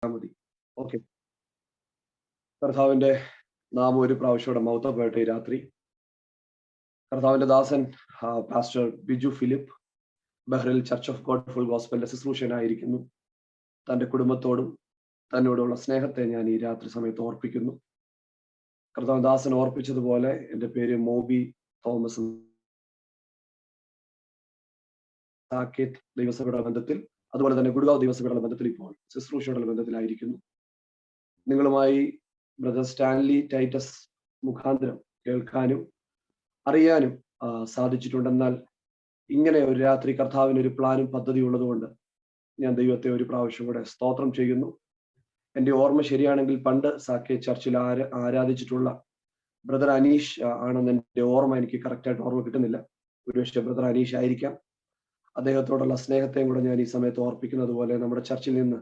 മതി. ഓക്കെ. കർത്താവിന്റെ നാമം ഒരു പ്രാവശ്യം മഹത്വപ്പെടട്ടെ. ഈ രാത്രി കർത്താവിന്റെ ദാസൻ pastor Biju Philip Bahrain church of God full ഗോസ്പലിന്റെ ശുശ്രൂഷനായിരിക്കുന്നു. തന്റെ കുടുംബത്തോടും തന്നോടുള്ള സ്നേഹത്തെ ഞാൻ ഈ രാത്രി സമയത്ത് ഓർപ്പിക്കുന്നു. കർത്താവ് ദാസൻ ഓർപ്പിച്ചതുപോലെ എൻ്റെ പേര് മോബി തോമസ്. സാക്കേത്ത് ദൈവസഭയുടെ ബന്ധത്തിൽ, അതുപോലെ തന്നെ ഗുഡ്ഗാവ് ദൈവസഭയുടെ ബന്ധത്തിൽ ഇപ്പോൾ ശുശ്രൂഷയുടെ ബന്ധത്തിലായിരിക്കുന്നു. നിങ്ങളുമായി ബ്രദർ സ്റ്റാൻലി ടൈറ്റസ് മുഖാന്തരം കേൾക്കാനും അറിയാനും സാധിച്ചിട്ടുണ്ടെന്നാൽ ഇങ്ങനെ ഒരു രാത്രി കർത്താവിന് ഒരു പ്ലാനും പദ്ധതി ഉള്ളതുകൊണ്ട് ഞാൻ ദൈവത്തെ ഒരു പ്രാവശ്യം കൂടെ സ്തോത്രം ചെയ്യുന്നു. എൻ്റെ ഓർമ്മ ശരിയാണെങ്കിൽ പണ്ട് സാക്കേ ചർച്ചിൽ ആരാധിച്ചിട്ടുള്ള ബ്രദർ അനീഷ് ആണെന്ന് എൻ്റെ ഓർമ്മ, എനിക്ക് കറക്റ്റായിട്ട് ഓർമ്മ കിട്ടുന്നില്ല. ഒരുപക്ഷെ ബ്രദർ അനീഷ് ആയിരിക്കാം. അദ്ദേഹത്തോടുള്ള സ്നേഹത്തെയും കൂടെ ഞാൻ ഈ സമയത്ത് ഓർപ്പിക്കുന്നത് പോലെ നമ്മുടെ ചർച്ചിൽ നിന്ന്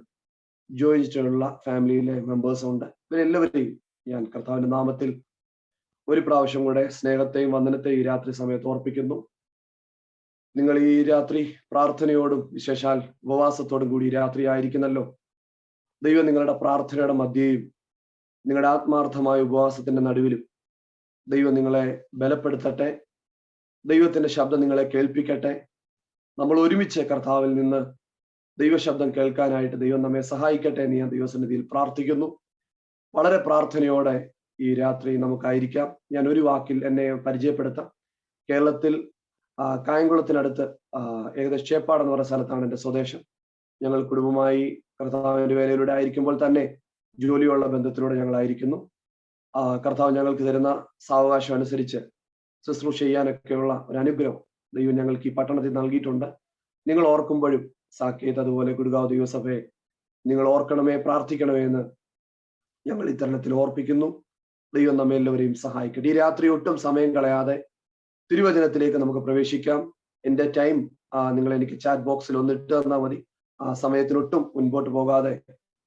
ജോയിൻ ചെയ്തിട്ടുള്ള ഫാമിലിയിലെ മെമ്പേഴ്സ് ഉണ്ട്. ഇവരെല്ലാവരെയും ഞാൻ കർത്താവിന്റെ നാമത്തിൽ ഒരു പ്രാവശ്യം കൂടെ സ്നേഹത്തെയും വന്ദനത്തെയും ഈ രാത്രി സമയത്ത് ഓർപ്പിക്കുന്നു. നിങ്ങൾ ഈ രാത്രി പ്രാർത്ഥനയോടും വിശേഷാൽ ഉപവാസത്തോടും കൂടി രാത്രി ആയിരിക്കുന്നല്ലോ. ദൈവം നിങ്ങളുടെ പ്രാർത്ഥനയുടെ മധ്യയും നിങ്ങളുടെ ആത്മാർത്ഥമായ ഉപവാസത്തിന്റെ നടുവിലും ദൈവം നിങ്ങളെ ബലപ്പെടുത്തട്ടെ. ദൈവത്തിന്റെ ശബ്ദം നിങ്ങളെ കേൾപ്പിക്കട്ടെ. നമ്മൾ ഒരുമിച്ച് കർത്താവിൽ നിന്ന് ദൈവശബ്ദം കേൾക്കാനായിട്ട് ദൈവം നമ്മെ സഹായിക്കട്ടെ എന്ന് ഞാൻ ദൈവസന്നിധിയിൽ പ്രാർത്ഥിക്കുന്നു. വളരെ പ്രാർത്ഥനയോടെ ഈ രാത്രി നമുക്കായിരിക്കാം. ഞാൻ ഒരു വാക്കിൽ എന്നെ പരിചയപ്പെടുത്താം. കേരളത്തിൽ കായംകുളത്തിനടുത്ത് ഏകദേശം ചേപ്പാട് എന്ന് പറയുന്ന സ്ഥലത്താണ് എൻ്റെ സ്വദേശം. ഞങ്ങൾ കുടുംബമായി കർത്താവിന്റെ വേലയിലൂടെ ആയിരിക്കുമ്പോൾ തന്നെ ജോലിയുള്ള ബന്ധത്തിലൂടെ ഞങ്ങളായിരിക്കുന്നു. കർത്താവ് ഞങ്ങൾക്ക് തരുന്ന സാവകാശം അനുസരിച്ച് ശുശ്രൂഷ ചെയ്യാനൊക്കെയുള്ള ഒരു അനുഗ്രഹം ദൈവം ഞങ്ങൾക്ക് ഈ പട്ടണത്തിൽ നൽകിയിട്ടുണ്ട്. നിങ്ങൾ ഓർക്കുമ്പോഴും സാക്കേത് അതുപോലെ ഗുഡ്ഗാവ് ദൈവസഭയെ നിങ്ങൾ ഓർക്കണമേ, പ്രാർത്ഥിക്കണമേ എന്ന് ഞങ്ങൾ ഇത്തരണത്തിൽ ഓർപ്പിക്കുന്നു. ദൈവം നമ്മെ എല്ലാവരെയും സഹായിക്കട്ടെ. ഈ രാത്രി ഒട്ടും സമയം കളയാതെ തിരുവചനത്തിലേക്ക് നമുക്ക് പ്രവേശിക്കാം. എൻ്റെ ടൈം നിങ്ങൾ എനിക്ക് ചാറ്റ് ബോക്സിൽ ഒന്ന് ഇട്ട് തന്നാൽ മതി. ആ സമയത്തിനൊട്ടും മുൻപോട്ട് പോകാതെ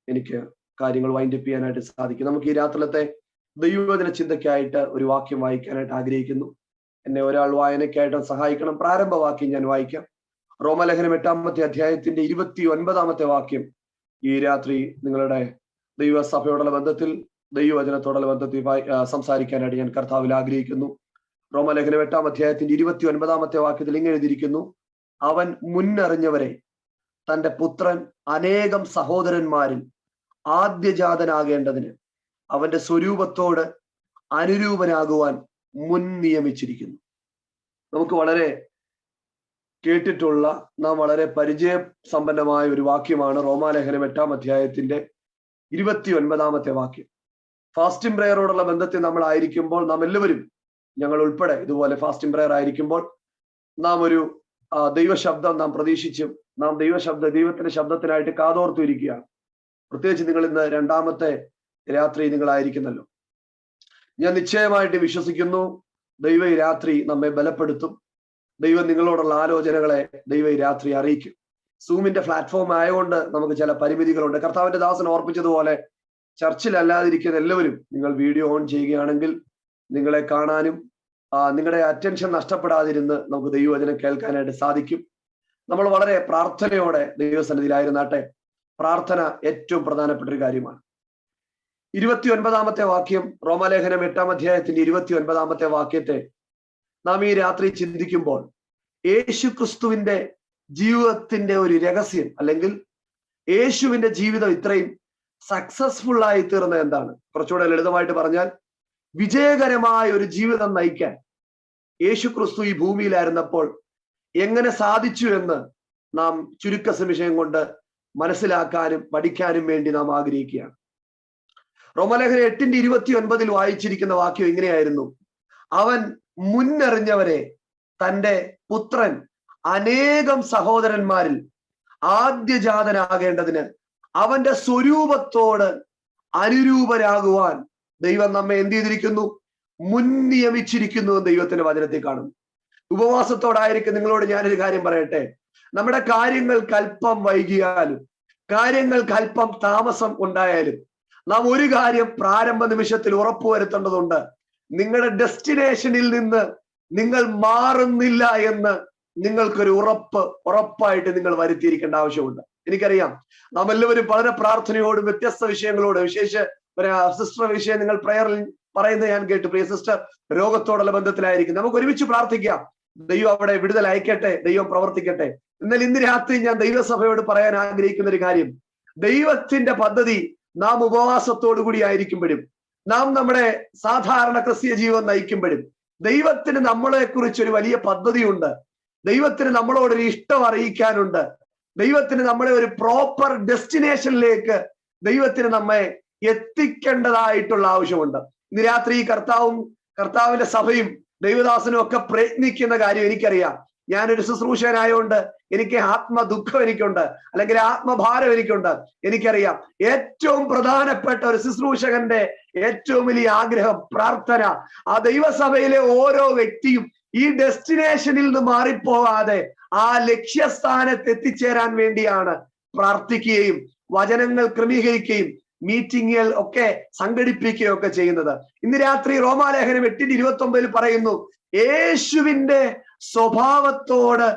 എനിക്ക് കാര്യങ്ങൾ വൈൻഡപ്പ് ചെയ്യാനായിട്ട് സാധിക്കും. നമുക്ക് ഈ രാത്രിയിലത്തെ ദൈവവചന ചിന്തയ്ക്കായിട്ട് ഒരു വാക്യം വായിക്കാനായിട്ട് ആഗ്രഹിക്കുന്നു. എന്നെ ഒരാൾ വായനയ്ക്കായിട്ട് സഹായിക്കണം. പ്രാരംഭവാക്യം ഞാൻ വായിക്കാം. റോമലേഖനം 8-ാമത്തെ അധ്യായത്തിന്റെ 29-ാമത്തെ വാക്യം ഈ രാത്രി നിങ്ങളുടെ ദൈവസഭയോടുള്ള ബന്ധത്തിൽ ദൈവവചനത്തോടുള്ള ബന്ധത്തിൽ സംസാരിക്കാനായിട്ട് ഞാൻ കർത്താവിൽ ആഗ്രഹിക്കുന്നു. റോമലേഖനം 8-ാം അധ്യായത്തിന്റെ 29-ാമത്തെ വാക്യത്തിൽ ഇങ്ങനെ എഴുതിയിരിക്കുന്നു: അവൻ മുന്നറിഞ്ഞവരെ തന്റെ പുത്രൻ അനേകം സഹോദരന്മാരിൽ ആദ്യജാതനാകേണ്ടതിന് അവന്റെ സ്വരൂപത്തോട് അനുരൂപനാകുവാൻ മുൻ നിയമിച്ചിരിക്കുന്നു. നമുക്ക് വളരെ കേട്ടിട്ടുള്ള, നാം വളരെ പരിചയസമ്പന്നമായ ഒരു വാക്യമാണ് റോമാലേഖനം 8-ാം അധ്യായത്തിന്റെ 29-ാമത്തെ വാക്യം. ഫാസ്റ്റിംഗ് പ്രയറോടുള്ള ബന്ധത്തിൽ നമ്മൾ ആയിരിക്കുമ്പോൾ, നാം എല്ലാവരും, ഞങ്ങൾ ഉൾപ്പെടെ ഇതുപോലെ ഫാസ്റ്റിംഗ് പ്രയർ ആയിരിക്കുമ്പോൾ നാം ഒരു ദൈവശബ്ദം നാം പ്രതീക്ഷിച്ചും നാം ദൈവത്തിന്റെ ശബ്ദത്തിനായിട്ട് കാതോർത്തു ഇരിക്കുകയാണ്. പ്രത്യേകിച്ച് നിങ്ങൾ ഇന്ന് 2-ാമത്തെ രാത്രി നിങ്ങളായിരിക്കുന്നല്ലോ. ഞാൻ നിശ്ചയമായിട്ട് വിശ്വസിക്കുന്നു ദൈവം ഈ രാത്രി നമ്മെ ബലപ്പെടുത്തും. ദൈവം നിങ്ങളോടുള്ള ആലോചനകളെ ദൈവം ഈ രാത്രി അറിയിക്കും. സൂമിന്റെ പ്ലാറ്റ്ഫോം ആയതുകൊണ്ട് നമുക്ക് ചില പരിമിതികളുണ്ട്. കർത്താവിന്റെ ദാസൻ ഓർപ്പിച്ചതുപോലെ ചർച്ചിലല്ലാതിരിക്കുന്ന എല്ലാവരും നിങ്ങൾ വീഡിയോ ഓൺ ചെയ്യുകയാണെങ്കിൽ നിങ്ങളെ കാണാനും നിങ്ങളുടെ അറ്റൻഷൻ നഷ്ടപ്പെടാതിരുന്ന് നമുക്ക് ദൈവവചനം കേൾക്കാനായിട്ട് സാധിക്കും. നമ്മൾ വളരെ പ്രാർത്ഥനയോടെ ദൈവസന്നിധിയിലായിരുന്നാട്ടെ. പ്രാർത്ഥന ഏറ്റവും പ്രധാനപ്പെട്ട ഒരു കാര്യമാണ്. 29-ാമത്തെ വാക്യം, റോമാലേഖനം 8-ാം അധ്യായത്തിന്റെ 29-ാമത്തെ വാക്യത്തെ നാം ഈ രാത്രി ചിന്തിക്കുമ്പോൾ യേശു ക്രിസ്തുവിന്റെ ജീവിതത്തിന്റെ ഒരു രഹസ്യം, അല്ലെങ്കിൽ യേശുവിന്റെ ജീവിതം ഇത്രയും സക്സസ്ഫുൾ ആയി തീർന്നത് എന്താണ്? കുറച്ചുകൂടെ ലളിതമായിട്ട് പറഞ്ഞാൽ, വിജയകരമായ ഒരു ജീവിതം നയിക്കാൻ യേശു ക്രിസ്തു ഈ ഭൂമിയിലായിരുന്നപ്പോൾ എങ്ങനെ സാധിച്ചു എന്ന് നാം ചുരുക്ക നിമിഷം കൊണ്ട് മനസ്സിലാക്കാനും പഠിക്കാനും വേണ്ടി നാം ആഗ്രഹിക്കുകയാണ്. റോമാലേഖനം 8-ന്റെ 29-ൽ വായിച്ചിരിക്കുന്ന വാക്യം ഇങ്ങനെയായിരുന്നു: അവൻ മുന്നറിഞ്ഞവരെ തന്റെ പുത്രൻ അനേകം സഹോദരന്മാരിൽ ആദ്യജാതനാകേണ്ടതിന് അവന്റെ സ്വരൂപത്തോട് അനുരൂപരാകുവാൻ ദൈവം നമ്മെ എന്ത് ചെയ്തിരിക്കുന്നു? മുൻ നിയമിച്ചിരിക്കുന്നു എന്ന് ദൈവത്തിന്റെ വചനത്തിൽ കാണുന്നു. ഉപവാസത്തോടായിരിക്കും നിങ്ങളോട് ഞാനൊരു കാര്യം പറയട്ടെ. നമ്മുടെ കാര്യങ്ങൾക്ക് അല്പം വൈകിയാലും കാര്യങ്ങൾക്ക് അല്പം താമസം ഉണ്ടായാലും നാം ഒരു കാര്യം പ്രാരംഭ നിമിഷത്തിൽ ഉറപ്പുവരുത്തേണ്ടതുണ്ട്: നിങ്ങളുടെ ഡെസ്റ്റിനേഷനിൽ നിന്ന് നിങ്ങൾ മാറുന്നില്ല എന്ന് നിങ്ങൾക്കൊരു ഉറപ്പായിട്ട് നിങ്ങൾ വരുത്തിയിരിക്കേണ്ട ആവശ്യമുണ്ട്. എനിക്കറിയാം നാം എല്ലാവരും വളരെ പ്രാർത്ഥനയോടും വ്യത്യസ്ത വിഷയങ്ങളോട്, വിശേഷിച്ച് സിസ്റ്റർ വിഷയം നിങ്ങൾ പ്രയറിൽ പറയുന്നത് ഞാൻ കേട്ടു. പ്രിയ സിസ്റ്റർ രോഗത്തോടുള്ള ബന്ധത്തിലായിരിക്കും. നമുക്ക് ഒരുമിച്ച് പ്രാർത്ഥിക്കാം. ദൈവം അവിടെ വിടുതൽ അയക്കട്ടെ, ദൈവം പ്രവർത്തിക്കട്ടെ. എന്നാൽ ഇന്ന് രാത്രി ഞാൻ ദൈവസഭയോട് പറയാൻ ആഗ്രഹിക്കുന്ന ഒരു കാര്യം, ദൈവത്തിന്റെ പദ്ധതി നാം ഉപവാസത്തോടു കൂടി ആയിരിക്കുമ്പോഴും, നാം നമ്മുടെ സാധാരണ ക്രിസ്തീയ ജീവിതം നയിക്കുമ്പോഴും, ദൈവത്തിന് നമ്മളെ കുറിച്ച് ഒരു വലിയ പദ്ധതിയുണ്ട്. ദൈവത്തിന് നമ്മളോടൊരു ഇഷ്ടം അറിയിക്കാനുണ്ട്. ദൈവത്തിന് നമ്മളെ ഒരു പ്രോപ്പർ ഡെസ്റ്റിനേഷനിലേക്ക് ദൈവത്തിന് നമ്മെ എത്തിക്കേണ്ടതായിട്ടുള്ള ആവശ്യമുണ്ട്. ഇന്ന് രാത്രി കർത്താവിന്റെ സഭയും ദൈവദാസനും ഒക്കെ പ്രയത്നിക്കുന്ന കാര്യം എനിക്കറിയാം. ഞാനൊരു ശുശ്രൂഷകനായോണ്ട് എനിക്ക് ആത്മദുഃഖം എനിക്കുണ്ട്, അല്ലെങ്കിൽ ആത്മഭാരം എനിക്കുണ്ട്. എനിക്കറിയാം ഏറ്റവും പ്രധാനപ്പെട്ട ഒരു ശുശ്രൂഷകന്റെ ഏറ്റവും വലിയ ആഗ്രഹം, പ്രാർത്ഥന, ആ ദൈവസഭയിലെ ഓരോ വ്യക്തിയും ഈ ഡെസ്റ്റിനേഷനിൽ നിന്ന് മാറിപ്പോകാതെ ആ ലക്ഷ്യസ്ഥാനത്ത് എത്തിച്ചേരാൻ വേണ്ടിയാണ് പ്രാർത്ഥിക്കുകയും വചനങ്ങൾ ക്രമീകരിക്കുകയും മീറ്റിങ്ങുകൾ ഒക്കെ സംഘടിപ്പിക്കുകയും ഒക്കെ ചെയ്യുന്നത്. ഇന്ന് രാത്രി റോമാലേഖനം 8:29 പറയുന്നു, യേശുവിന്റെ സ്വഭാവത്തോട്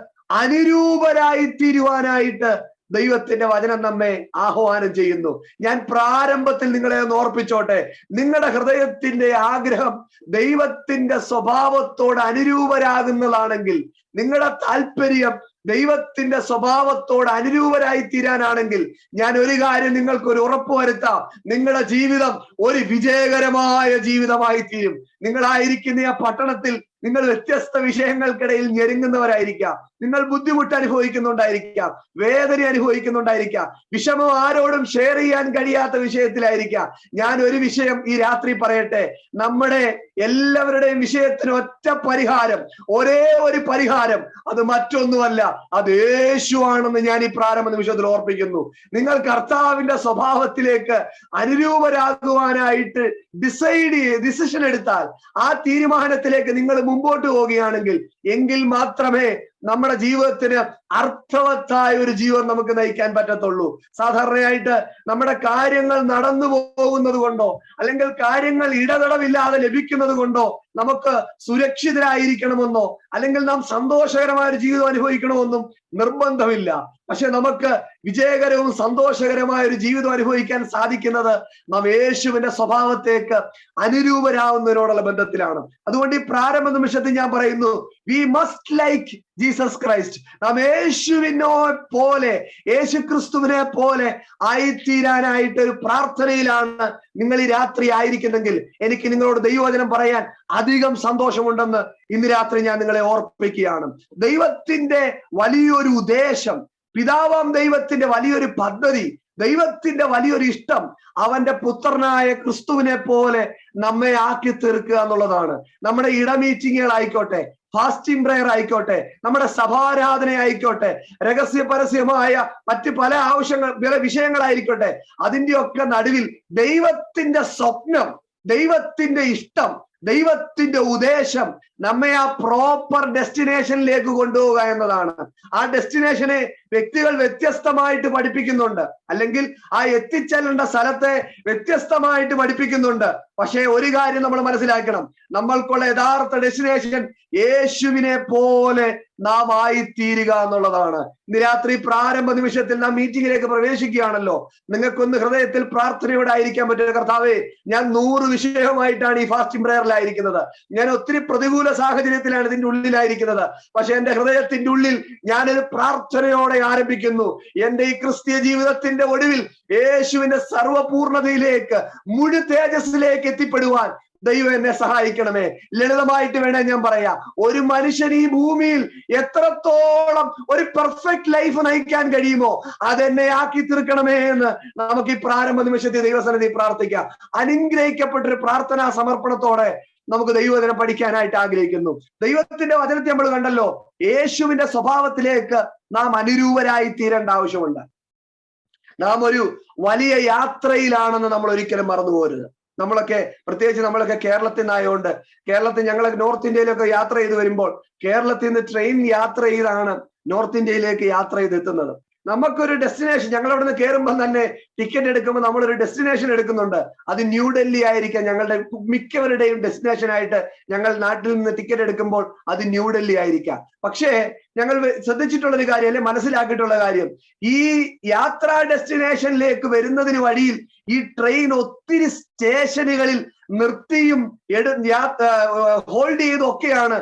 അനുരൂപരായി തീരുവാനായിട്ട് ദൈവത്തിന്റെ വചനം നമ്മെ ആഹ്വാനം ചെയ്യുന്നു. ഞാൻ പ്രാരംഭത്തിൽ നിങ്ങളെ ഒന്ന് ഓർപ്പിച്ചോട്ടെ, നിങ്ങളുടെ ഹൃദയത്തിന്റെ ആഗ്രഹം ദൈവത്തിന്റെ സ്വഭാവത്തോട് അനുരൂപരാകുന്നതാണെങ്കിൽ, നിങ്ങളുടെ താല്പര്യം ദൈവത്തിന്റെ സ്വഭാവത്തോട് അനുരൂപരായി തീരാനാണെങ്കിൽ, ഞാൻ ഒരു കാര്യം നിങ്ങൾക്ക് ഒരു ഉറപ്പ് വരുത്താം, നിങ്ങളുടെ ജീവിതം ഒരു വിജയകരമായ ജീവിതമായി തീരും. നിങ്ങളായിരിക്കുന്ന ആ പട്ടണത്തിൽ നിങ്ങൾ വ്യത്യസ്ത വിഷയങ്ങൾക്കിടയിൽ ഞെരുങ്ങുന്നവരായിരിക്കാം. നിങ്ങൾ ബുദ്ധിമുട്ട് അനുഭവിക്കുന്നുണ്ടായിരിക്കാം, വേദന അനുഭവിക്കുന്നുണ്ടായിരിക്കാം, വിഷമം ആരോടും ഷെയർ ചെയ്യാൻ കഴിയാത്ത വിഷയത്തിലായിരിക്കാം. ഞാൻ ഒരു വിഷയം ഈ രാത്രി പറയട്ടെ, നമ്മുടെ എല്ലാവരുടെയും വിഷയത്തിന് ഒറ്റ പരിഹാരം, ഒരേ ഒരു പരിഹാരം, അത് മറ്റൊന്നുമല്ല, അത് യേശുവാണെന്ന് ഞാൻ ഈ പ്രാരംഭ നിമിഷത്തിൽ ഓർപ്പിക്കുന്നു. നിങ്ങൾ കർത്താവിന്റെ സ്വഭാവത്തിലേക്ക് അനുരൂപരാകുവാനായിട്ട് ഡിസിഷൻ എടുത്താൽ, ആ തീരുമാനത്തിലേക്ക് നിങ്ങൾ മുമ്പോട്ട് പോവുകയാണെങ്കിൽ, എങ്കിൽ മാത്രമേ നമ്മുടെ ജീവിതത്തിന് അർത്ഥവത്തായ ഒരു ജീവൻ നമുക്ക് നയിക്കാൻ പറ്റത്തുള്ളൂ. സാധാരണയായിട്ട് നമ്മുടെ കാര്യങ്ങൾ നടന്നു പോകുന്നത് കൊണ്ടോ, അല്ലെങ്കിൽ കാര്യങ്ങൾ ഇടതടവില്ലാതെ ലഭിക്കുന്നത് കൊണ്ടോ നമുക്ക് സുരക്ഷിതരായിരിക്കണമെന്നോ, അല്ലെങ്കിൽ നാം സന്തോഷകരമായ ഒരു ജീവിതം അനുഭവിക്കണമെന്നും നിർബന്ധമില്ല. പക്ഷെ നമുക്ക് വിജയകരവും സന്തോഷകരമായ ഒരു ജീവിതം അനുഭവിക്കാൻ സാധിക്കുന്നത് നാം യേശുവിന്റെ സ്വഭാവത്തേക്ക് അനുരൂപരാകുന്നതിനോടുള്ള ബന്ധത്തിലാണ്. അതുകൊണ്ട് ഈ പ്രാരംഭ നിമിഷത്തിൽ ഞാൻ പറയുന്നു, we must like Jesus Christ. നാം യേശുവിനെ പോലെ, യേശു ക്രിസ്തുവിനെ പോലെ ആയിത്തീരാനായിട്ട് ഒരു പ്രാർത്ഥനയിലാണ് നിങ്ങൾ ഈ രാത്രി ആയിരിക്കുന്നെങ്കിൽ, എനിക്ക് നിങ്ങളോട് ദൈവവചനം പറയാൻ അധികം സന്തോഷമുണ്ടെന്ന് ഇന്ന് രാത്രി ഞാൻ നിങ്ങളെ ഓർപ്പിക്കുകയാണ്. ദൈവത്തിന്റെ വലിയൊരു ഉദ്ദേശം, പിതാവാം ദൈവത്തിന്റെ വലിയൊരു പദ്ധതി, ദൈവത്തിന്റെ വലിയൊരു ഇഷ്ടം അവന്റെ പുത്രനായ ക്രിസ്തുവിനെ പോലെ നമ്മെ ആക്കി തീർക്കുക എന്നുള്ളതാണ്. നമ്മുടെ മീറ്റിങ്ങുകളായിക്കോട്ടെ, ഫാസ്റ്റിംഗ് പ്രയർ ആയിക്കോട്ടെ, നമ്മുടെ സഭാരാധന ആയിക്കോട്ടെ, രഹസ്യ പരസ്യമായ മറ്റ് പല വിഷയങ്ങളായിരിക്കോട്ടെ, അതിന്റെ ഒക്കെ നടുവിൽ ദൈവത്തിന്റെ സ്വപ്നം, ദൈവത്തിന്റെ ഇഷ്ടം, ദൈവത്തിന്റെ ഉദ്ദേശം നമ്മെ ആ പ്രോപ്പർ ഡെസ്റ്റിനേഷനിലേക്ക് കൊണ്ടുപോവുക എന്നതാണ്. ആ ഡെസ്റ്റിനേഷനെ വ്യക്തികൾ വ്യത്യസ്തമായിട്ട് പഠിപ്പിക്കുന്നുണ്ട്, അല്ലെങ്കിൽ ആ എത്തിച്ചേരേണ്ട സ്ഥലത്തെ വ്യത്യസ്തമായിട്ട് പഠിപ്പിക്കുന്നുണ്ട്. പക്ഷേ ഒരു കാര്യം നമ്മൾ മനസ്സിലാക്കണം, നമ്മൾക്കുള്ള യഥാർത്ഥ ഡെസ്റ്റിനേഷൻ യേശുവിനെ പോലെ നാം ആയിത്തീരുക എന്നുള്ളതാണ്. ഇന്ന് രാത്രി പ്രാരംഭ നിമിഷത്തിൽ നാം മീറ്റിംഗിലേക്ക് പ്രവേശിക്കുകയാണല്ലോ. നിങ്ങൾക്കൊന്ന് ഹൃദയത്തിൽ പ്രാർത്ഥനയോടെ ആയിരിക്കാൻ പറ്റുന്ന, കർത്താവേ, ഞാൻ 100 വിഷയവുമായിട്ടാണ് ഈ ഫാസ്റ്റിംഗ് പ്രയറിലായിരിക്കുന്നത്, ഞാൻ ഒത്തിരി പ്രതികൂല സാഹചര്യത്തിലാണ് ഇതിന്റെ ഉള്ളിലായിരിക്കുന്നത്. പക്ഷെ എന്റെ ഹൃദയത്തിന്റെ ഉള്ളിൽ ഞാനൊരു പ്രാർത്ഥനയോടെ ആരംഭിക്കുന്നു. എന്റെ ഈ ക്രിസ്തീയ ജീവിതത്തിന്റെ ഒടുവിൽ യേശുവിന്റെ സർവ്വപൂർണതയിലേക്ക്, മുഴു തേജസ്സിലേക്ക് എത്തിപ്പെടുവാൻ ദൈവം എന്നെ സഹായിക്കണമേ. ലളിതമായിട്ട് വേണേ ഞാൻ പറയാം, ഒരു മനുഷ്യൻ ഈ ഭൂമിയിൽ എത്രത്തോളം ഒരു പെർഫെക്റ്റ് ലൈഫ് നയിക്കാൻ കഴിയുമോ അതെന്നെ ആക്കി തീർക്കണമേ എന്ന് നമുക്ക് ഈ പ്രാരംഭ നിമിഷത്തിൽ ദൈവസന്നിധി പ്രാർത്ഥിക്കാം. അനുഗ്രഹിക്കപ്പെട്ടൊരു പ്രാർത്ഥനാ സമർപ്പണത്തോടെ നമുക്ക് ദൈവവചനം പഠിക്കാനായിട്ട് ആഗ്രഹിക്കുന്നു. ദൈവത്തിന്റെ വചനത്തെ നമ്മൾ കണ്ടല്ലോ, യേശുവിന്റെ സ്വഭാവത്തിലേക്ക് നാം അനുരൂപരായി തീരേണ്ട ആവശ്യമുണ്ട്. നാം ഒരു വലിയ യാത്രയിലാണെന്ന് നമ്മൾ ഒരിക്കലും മറന്നു പോരുത്. നമ്മളൊക്കെ, പ്രത്യേകിച്ച് നമ്മളൊക്കെ കേരളത്തിൽ നിന്നായതുകൊണ്ട്, കേരളത്തിൽ ഞങ്ങളൊക്കെ നോർത്ത് ഇന്ത്യയിലൊക്കെ യാത്ര ചെയ്ത് വരുമ്പോൾ കേരളത്തിൽ നിന്ന് ട്രെയിൻ യാത്ര ചെയ്താണ് നോർത്ത് ഇന്ത്യയിലേക്ക് യാത്ര ചെയ്തെത്തുന്നത്. നമുക്കൊരു ഡെസ്റ്റിനേഷൻ, ഞങ്ങൾ അവിടെ നിന്ന് കയറുമ്പോൾ തന്നെ ടിക്കറ്റ് എടുക്കുമ്പോൾ നമ്മളൊരു ഡെസ്റ്റിനേഷൻ എടുക്കുന്നുണ്ട്. അത് ന്യൂഡൽഹി ആയിരിക്കാം. ഞങ്ങളുടെ മിക്കവരുടെയും ഡെസ്റ്റിനേഷൻ ആയിട്ട് ഞങ്ങൾ നാട്ടിൽ നിന്ന് ടിക്കറ്റ് എടുക്കുമ്പോൾ അത് ന്യൂഡൽഹി ആയിരിക്കാം. പക്ഷേ ഞങ്ങൾ ശ്രദ്ധിച്ചിട്ടുള്ളൊരു കാര്യം, അല്ലെ മനസ്സിലാക്കിയിട്ടുള്ള കാര്യം, ഈ യാത്രാ ഡെസ്റ്റിനേഷനിലേക്ക് വരുന്നതിന് വഴിയിൽ ഈ ട്രെയിൻ ഒത്തിരി സ്റ്റേഷനുകളിൽ നിർത്തിയും ഹോൾഡ് ചെയ്തൊക്കെയാണ്,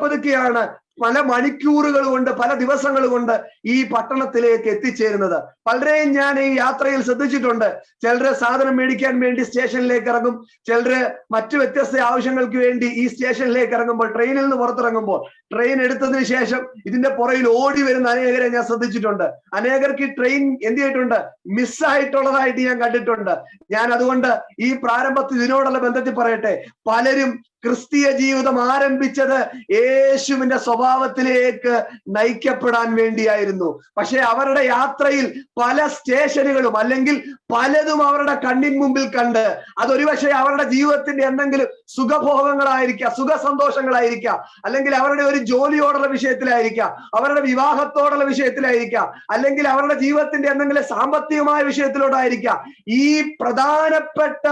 പതുക്കെയാണ് പല മണിക്കൂറുകൾ കൊണ്ട്, പല ദിവസങ്ങൾ കൊണ്ട് ഈ പട്ടണത്തിലേക്ക് എത്തിച്ചേരുന്നത്. പലരെയും ഞാൻ ഈ യാത്രയിൽ ശ്രദ്ധിച്ചിട്ടുണ്ട്. ചിലര് സാധനം മേടിക്കാൻ വേണ്ടി സ്റ്റേഷനിലേക്ക് ഇറങ്ങും, ചിലര് മറ്റു വ്യത്യസ്ത ആവശ്യങ്ങൾക്ക് വേണ്ടി ഈ സ്റ്റേഷനിലേക്ക് ഇറങ്ങുമ്പോൾ, ട്രെയിനിൽ നിന്ന് പുറത്തിറങ്ങുമ്പോൾ, ട്രെയിൻ എടുത്തതിന് ശേഷം ഇതിന്റെ പുറയിൽ ഓടി വരുന്ന അനേകരെ ഞാൻ ശ്രദ്ധിച്ചിട്ടുണ്ട്. അനേകർക്ക് ഈ ട്രെയിൻ എന്ത് ചെയ്തിട്ടുണ്ട്, മിസ്സായിട്ടുള്ളതായിട്ട് ഞാൻ കണ്ടിട്ടുണ്ട്. ഞാൻ അതുകൊണ്ട് ഈ പ്രാരംഭത്തിൽ ഇതിനോടുള്ള ബന്ധത്തിൽ പറയട്ടെ, പലരും ക്രിസ്തീയ ജീവിതം ആരംഭിച്ചത് യേശുവിന്റെ സ്വഭാവത്തിലേക്ക് നയിക്കപ്പെടാൻ വേണ്ടിയായിരുന്നു. പക്ഷെ അവരുടെ യാത്രയിൽ പല സ്റ്റേഷനുകളും അല്ലെങ്കിൽ പലതും അവരുടെ കണ്ണിൻ മുമ്പിൽ കണ്ട്, അതൊരു പക്ഷേ അവരുടെ ജീവിതത്തിന്റെ എന്തെങ്കിലും സുഖഭോഗങ്ങളായിരിക്കാം, സുഖ സന്തോഷങ്ങളായിരിക്കാം, അല്ലെങ്കിൽ അവരുടെ ഒരു ജോലിയോടുള്ള വിഷയത്തിലായിരിക്കാം, അവരുടെ വിവാഹത്തോടുള്ള വിഷയത്തിലായിരിക്കാം, അല്ലെങ്കിൽ അവരുടെ ജീവിതത്തിന്റെ എന്തെങ്കിലും സാമ്പത്തികമായ വിഷയത്തിലോട്ടായിരിക്കാം. ഈ പ്രധാനപ്പെട്ട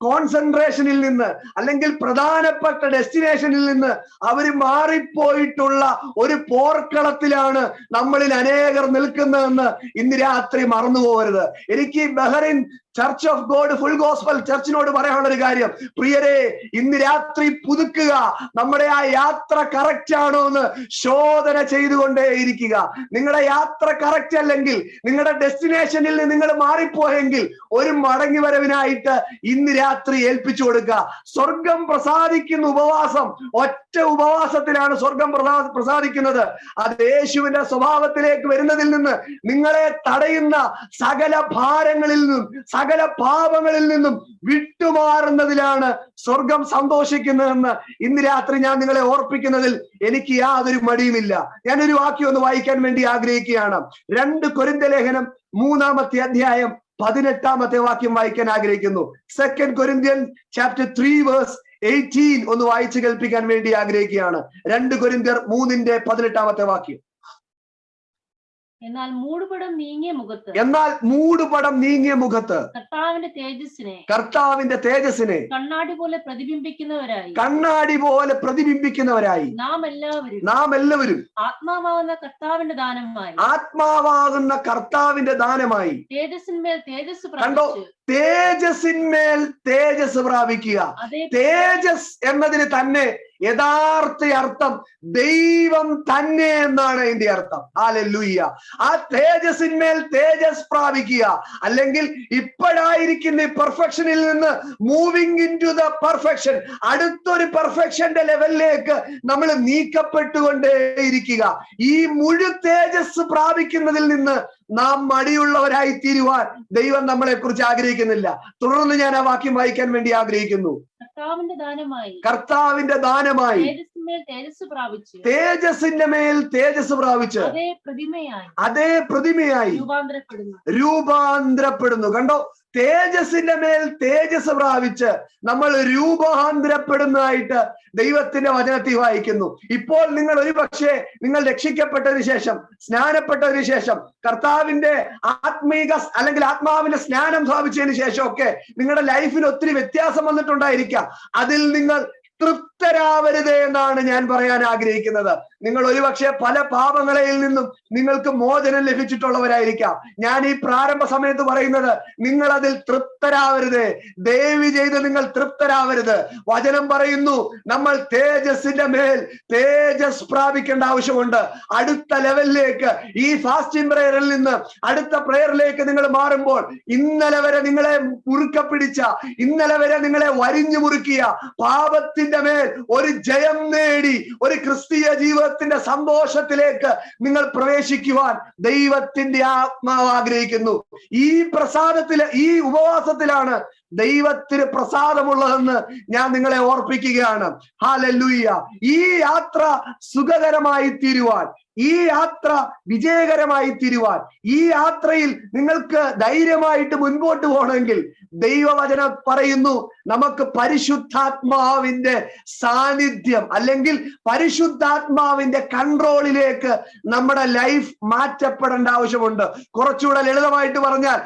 കോൺസെൻട്രേഷനിൽ നിന്ന് അല്ലെങ്കിൽ പ്രധാനപ്പെട്ട ഡെസ്റ്റിനേഷനിൽ നിന്ന് അവർ മാറിപ്പോയിട്ടുള്ള ഒരു പോർക്കളത്തിലാണ് നമ്മളിൽ അനേകർ നിൽക്കുന്നതെന്ന് ഇന്ന് രാത്രി മറന്നുപോകരുത്. എനിക്ക് Bahrain church of God full gospel ചർച്ചിനോട് പറയാനുള്ള ഒരു കാര്യം, പ്രിയരെ, ഇന്ന് രാത്രി പുതുക്കുക. നമ്മുടെ ആ യാത്ര കറക്റ്റ് ആണോ എന്ന് ശോധന ചെയ്തുകൊണ്ടേയിരിക്കുക. നിങ്ങളുടെ യാത്ര കറക്റ്റ് അല്ലെങ്കിൽ, നിങ്ങളുടെ ഡെസ്റ്റിനേഷനിൽ നിങ്ങൾ മാറിപ്പോയെങ്കിൽ ഒരു മടങ്ങി വരവിനായിട്ട് ഇന്ന് രാത്രി ഏൽപ്പിച്ചു കൊടുക്കുക. സ്വർഗം പ്രസാദിക്കുന്ന ഉപവാസം, ഒറ്റ ഉപവാസത്തിലാണ് സ്വർഗം പ്രസാദിക്കുന്നത്. അത് യേശുവിന്റെ സ്വഭാവത്തിലേക്ക് വരുന്നതിൽ നിന്ന് നിങ്ങളെ തടയുന്ന സകല ഭാരങ്ങളിൽ നിന്നും സകല പാപങ്ങളിൽ നിന്നും വിട്ടുമാറുന്നതിലാണ് സ്വർഗം സന്തോഷിക്കുന്നതെന്ന് ഇന്ന് രാത്രി ഞാൻ നിങ്ങളെ ഓർപ്പിക്കുന്നതിൽ എനിക്ക് യാതൊരു മടിയുമില്ല. ഞാനൊരു വാക്യം ഒന്ന് വായിക്കാൻ വേണ്ടി ആഗ്രഹിക്കുകയാണ്. 2 കൊരിന്ത്യർ ലേഖനം 3-ാമത്തെ അധ്യായം 18-ാമത്തെ വാക്യം വായിക്കാൻ ആഗ്രഹിക്കുന്നു. 2 Corinthians chapter 3 verse 18 ഒന്ന് വായിച്ചു കേൾപ്പിക്കാൻ വേണ്ടി ആഗ്രഹിക്കുകയാണ്. 2 കൊരിന്ത്യർ 3-ന്റെ 18-ാമത്തെ വാക്യം. എന്നാൽ മൂടുപടം നീങ്ങിയ മുഖത്ത് കർത്താവിന്റെ തേജസ്സിനെ കണ്ണാടി പോലെ പ്രതിബിംബിക്കുന്നവരായി നാം എല്ലാവരും ആത്മാവാകുന്ന കർത്താവിന്റെ ദാനമായി കണ്ടോ, തേജസ്സിന്മേൽ തേജസ് പ്രാപിക്കുക. തേജസ് എന്നതിന് തന്നെ യഥാർത്ഥ അർത്ഥം ദൈവം തന്നെ എന്നാണ് അതിന്റെ അർത്ഥം. ഹല്ലേലൂയ. ആ തേജസ്സിന്മേൽ തേജസ് പ്രാപിക്കുക, അല്ലെങ്കിൽ ഇപ്പോഴായിരിക്കുന്ന പെർഫെക്ഷനിൽ നിന്ന് moving into the perfection, അടുത്തൊരു പെർഫെക്ഷന്റെ ലെവലിലേക്ക് നമ്മൾ നീക്കപ്പെട്ടുകൊണ്ടേയിരിക്കുക. ഈ മുഴു തേജസ് പ്രാപിക്കുന്നതിൽ നിന്ന് നാം മടിയുള്ളവരായി തീരുവാൻ ദൈവം നമ്മളെ കുറിച്ച് ആഗ്രഹിക്കുന്നില്ല. തുടർന്ന് ഞാൻ ആ വാക്യം വായിക്കാൻ വേണ്ടി ആഗ്രഹിക്കുന്നു. കർത്താവിന്റെ ദാനമായി തേജസ്സിന്റെ മേൽ തേജസ് പ്രാപിച്ച് അതേ പ്രതിമയായി രൂപാന്തരപ്പെടുന്നു. കണ്ടോ, തേജസ്സിന്റെ മേൽ തേജസ് പ്രാപിച്ച് നമ്മൾ രൂപാന്തരപ്പെടുന്നതായിട്ട് ദൈവത്തിന്റെ വചനത്തിൽ വായിക്കുന്നു. ഇപ്പോൾ നിങ്ങൾ ഒരു പക്ഷേ നിങ്ങൾ രക്ഷിക്കപ്പെട്ടതിന് ശേഷം, സ്നാനപ്പെട്ടതിന് ശേഷം, കർത്താവിന്റെ അല്ലെങ്കിൽ ആത്മാവിന്റെ സ്നാനം പ്രാപിച്ചതിന് ശേഷം ഒക്കെ നിങ്ങളുടെ ലൈഫിൽ ഒത്തിരി വ്യത്യാസം വന്നിട്ടുണ്ടായിരിക്കാം. അതിൽ നിങ്ങൾ തൃപ്തരാവരുത് എന്നാണ് ഞാൻ പറയാൻ ആഗ്രഹിക്കുന്നത്. നിങ്ങൾ ഒരുപക്ഷെ പല പാപങ്ങളിൽ നിന്നും നിങ്ങൾക്ക് മോചനം ലഭിച്ചിട്ടുള്ളവരായിരിക്കാം. ഞാൻ ഈ പ്രാരംഭ സമയത്ത് പറയുന്നത്, നിങ്ങൾ അതിൽ തൃപ്തരാവരുത്. ദയവ് ചെയ്ത് നിങ്ങൾ തൃപ്തരാവരുത്. വചനം പറയുന്നു, നമ്മൾ തേജസ്സിന്റെ മേൽ തേജസ് പ്രാപിക്കേണ്ട ആവശ്യമുണ്ട്. അടുത്ത ലെവലിലേക്ക്, ഈ ഫാസ്റ്റിംഗ് പ്രയറിൽ നിന്ന് അടുത്ത പ്രയറിലേക്ക് നിങ്ങൾ മാറുമ്പോൾ, ഇന്നലെ വരെ നിങ്ങളെ മുറുക്ക പിടിച്ച, ഇന്നലെ വരെ നിങ്ങളെ വരിഞ്ഞു മുറുക്കിയ പാപത്തിന്റെ മേൽ ഒരു ജയം നേടി ഒരു ക്രിസ്തീയ ജീവിതത്തിന്റെ സന്തോഷത്തിലേക്ക് നിങ്ങൾ പ്രവേശിക്കുവാൻ ദൈവത്തിന്റെ ആത്മാവ് ആഗ്രഹിക്കുന്നു. ഈ ഈ ഉപവാസത്തിലാണ് ദൈവത്തിന് പ്രസാദമുള്ളതെന്ന് ഞാൻ നിങ്ങളെ ഓർപ്പിക്കുകയാണ്. ഹല്ലേലൂയ. ഈ യാത്ര സുഖകരമായി തീരുവാൻ, ഈ യാത്ര വിജയകരമായി തീരുവാൻ, ഈ യാത്രയിൽ നിങ്ങൾക്ക് ധൈര്യമായിട്ട് മുൻപോട്ട് പോകണമെങ്കിൽ ദൈവവചനം പറയുന്നു, നമുക്ക് പരിശുദ്ധാത്മാവിന്റെ സാന്നിധ്യം അല്ലെങ്കിൽ പരിശുദ്ധാത്മാവിന്റെ കൺട്രോളിലേക്ക് നമ്മുടെ ലൈഫ് മാറ്റപ്പെടേണ്ട ആവശ്യമുണ്ട്. കുറച്ചുകൂടെ ലളിതമായിട്ട് പറഞ്ഞാൽ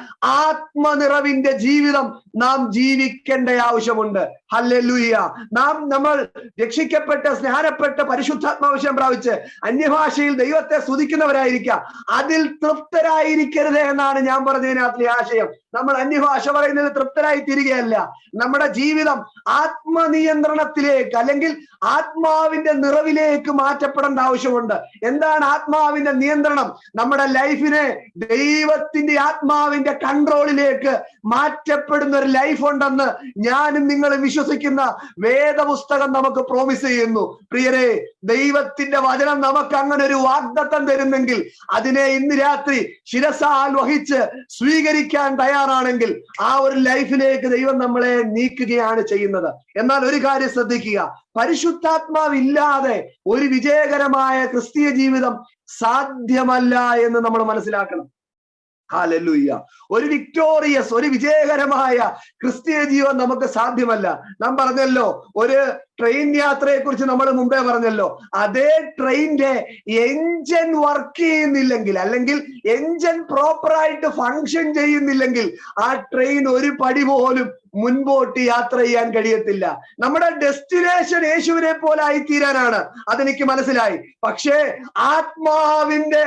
ആത്മനിറവിന്റെ ജീവിതം നാം ജീവിക്കേണ്ട ആവശ്യമുണ്ട്. ഹല്ലേലൂയ. നമ്മൾ രക്ഷിക്കപ്പെട്ട് സ്നാനപ്പെട്ട് പരിശുദ്ധാത്മാവിഷം പ്രാപിച്ച് അന്യഭാഷയിൽ ദൈവത്തെ സ്തുതിക്കുന്നവരായിരിക്കാം. അതിൽ തൃപ്തരായിരിക്കരുത് എന്നാണ് ഞാൻ പറഞ്ഞതിനകത്തിലെ ആശയം. നമ്മൾ അന്യഭാഷ പറയുന്നത് തൃപ്തരായി തീരുകയല്ല. നമ്മുടെ ജീവിതം ആത്മനിയന്ത്രണത്തിലേക്ക് അല്ലെങ്കിൽ ആത്മാവിന്റെ നിറവിലേക്ക് മാറ്റപ്പെടേണ്ട ആവശ്യമുണ്ട്. എന്താണ് ആത്മാവിന്റെ നിയന്ത്രണം? നമ്മുടെ ലൈഫിനെ ദൈവത്തിന്റെ ആത്മാവിന്റെ കൺട്രോളിലേക്ക് മാറ്റപ്പെടുന്ന ഒരു ലൈഫ് ഉണ്ടെന്ന് ഞാനും നിങ്ങളും വിശ്വസിക്കുന്ന വേദപുസ്തകം നമുക്ക് പ്രോമിസ് ചെയ്യുന്നു. പ്രിയരെ, ദൈവത്തിന്റെ വചനം നമുക്ക് അങ്ങനെ ഒരു വാഗ്ദത്തം തരുന്നെങ്കിൽ അതിനെ ഇന്ന് രാത്രി ശിരസാൽ വഹിച്ച് സ്വീകരിക്കാൻ തയ്യാറാണെങ്കിൽ ആ ഒരു ലൈഫിലേക്ക് ദൈവം നമ്മളെ നീക്കുകയാണ് ചെയ്യുന്നത്. എന്നാൽ ഒരു കാര്യം ശ്രദ്ധിക്കുക, പരിശുദ്ധാത്മാവില്ലാതെ ഒരു വിജയകരമായ ക്രിസ്തീയ ജീവിതം സാധ്യമല്ല എന്ന് നമ്മൾ മനസ്സിലാക്കണം. ഹല്ലേലൂയ. ഒരു വിക്ടോറിയസ്, ഒരു വിജയകരമായ ക്രിസ്തീയ ജീവൻ നമുക്ക് സാധ്യമല്ല. നാം പറഞ്ഞല്ലോ, ഒരു ട്രെയിൻ യാത്രയെ കുറിച്ച് നമ്മൾ മുമ്പേ പറഞ്ഞല്ലോ, അതേ ട്രെയിനിന്റെ എഞ്ചിൻ വർക്ക് ചെയ്യുന്നില്ലെങ്കിൽ അല്ലെങ്കിൽ എഞ്ചിൻ പ്രോപ്പറായിട്ട് ഫങ്ഷൻ ചെയ്യുന്നില്ലെങ്കിൽ ആ ട്രെയിൻ ഒരു പടി പോലും മുൻപോട്ട് യാത്ര ചെയ്യാൻ കഴിയത്തില്ല. നമ്മുടെ ഡെസ്റ്റിനേഷൻ യേശുവിനെ പോലെ ആയിത്തീരാനാണ്, അതെനിക്ക് മനസ്സിലായി. പക്ഷേ ആത്മാവിന്റെ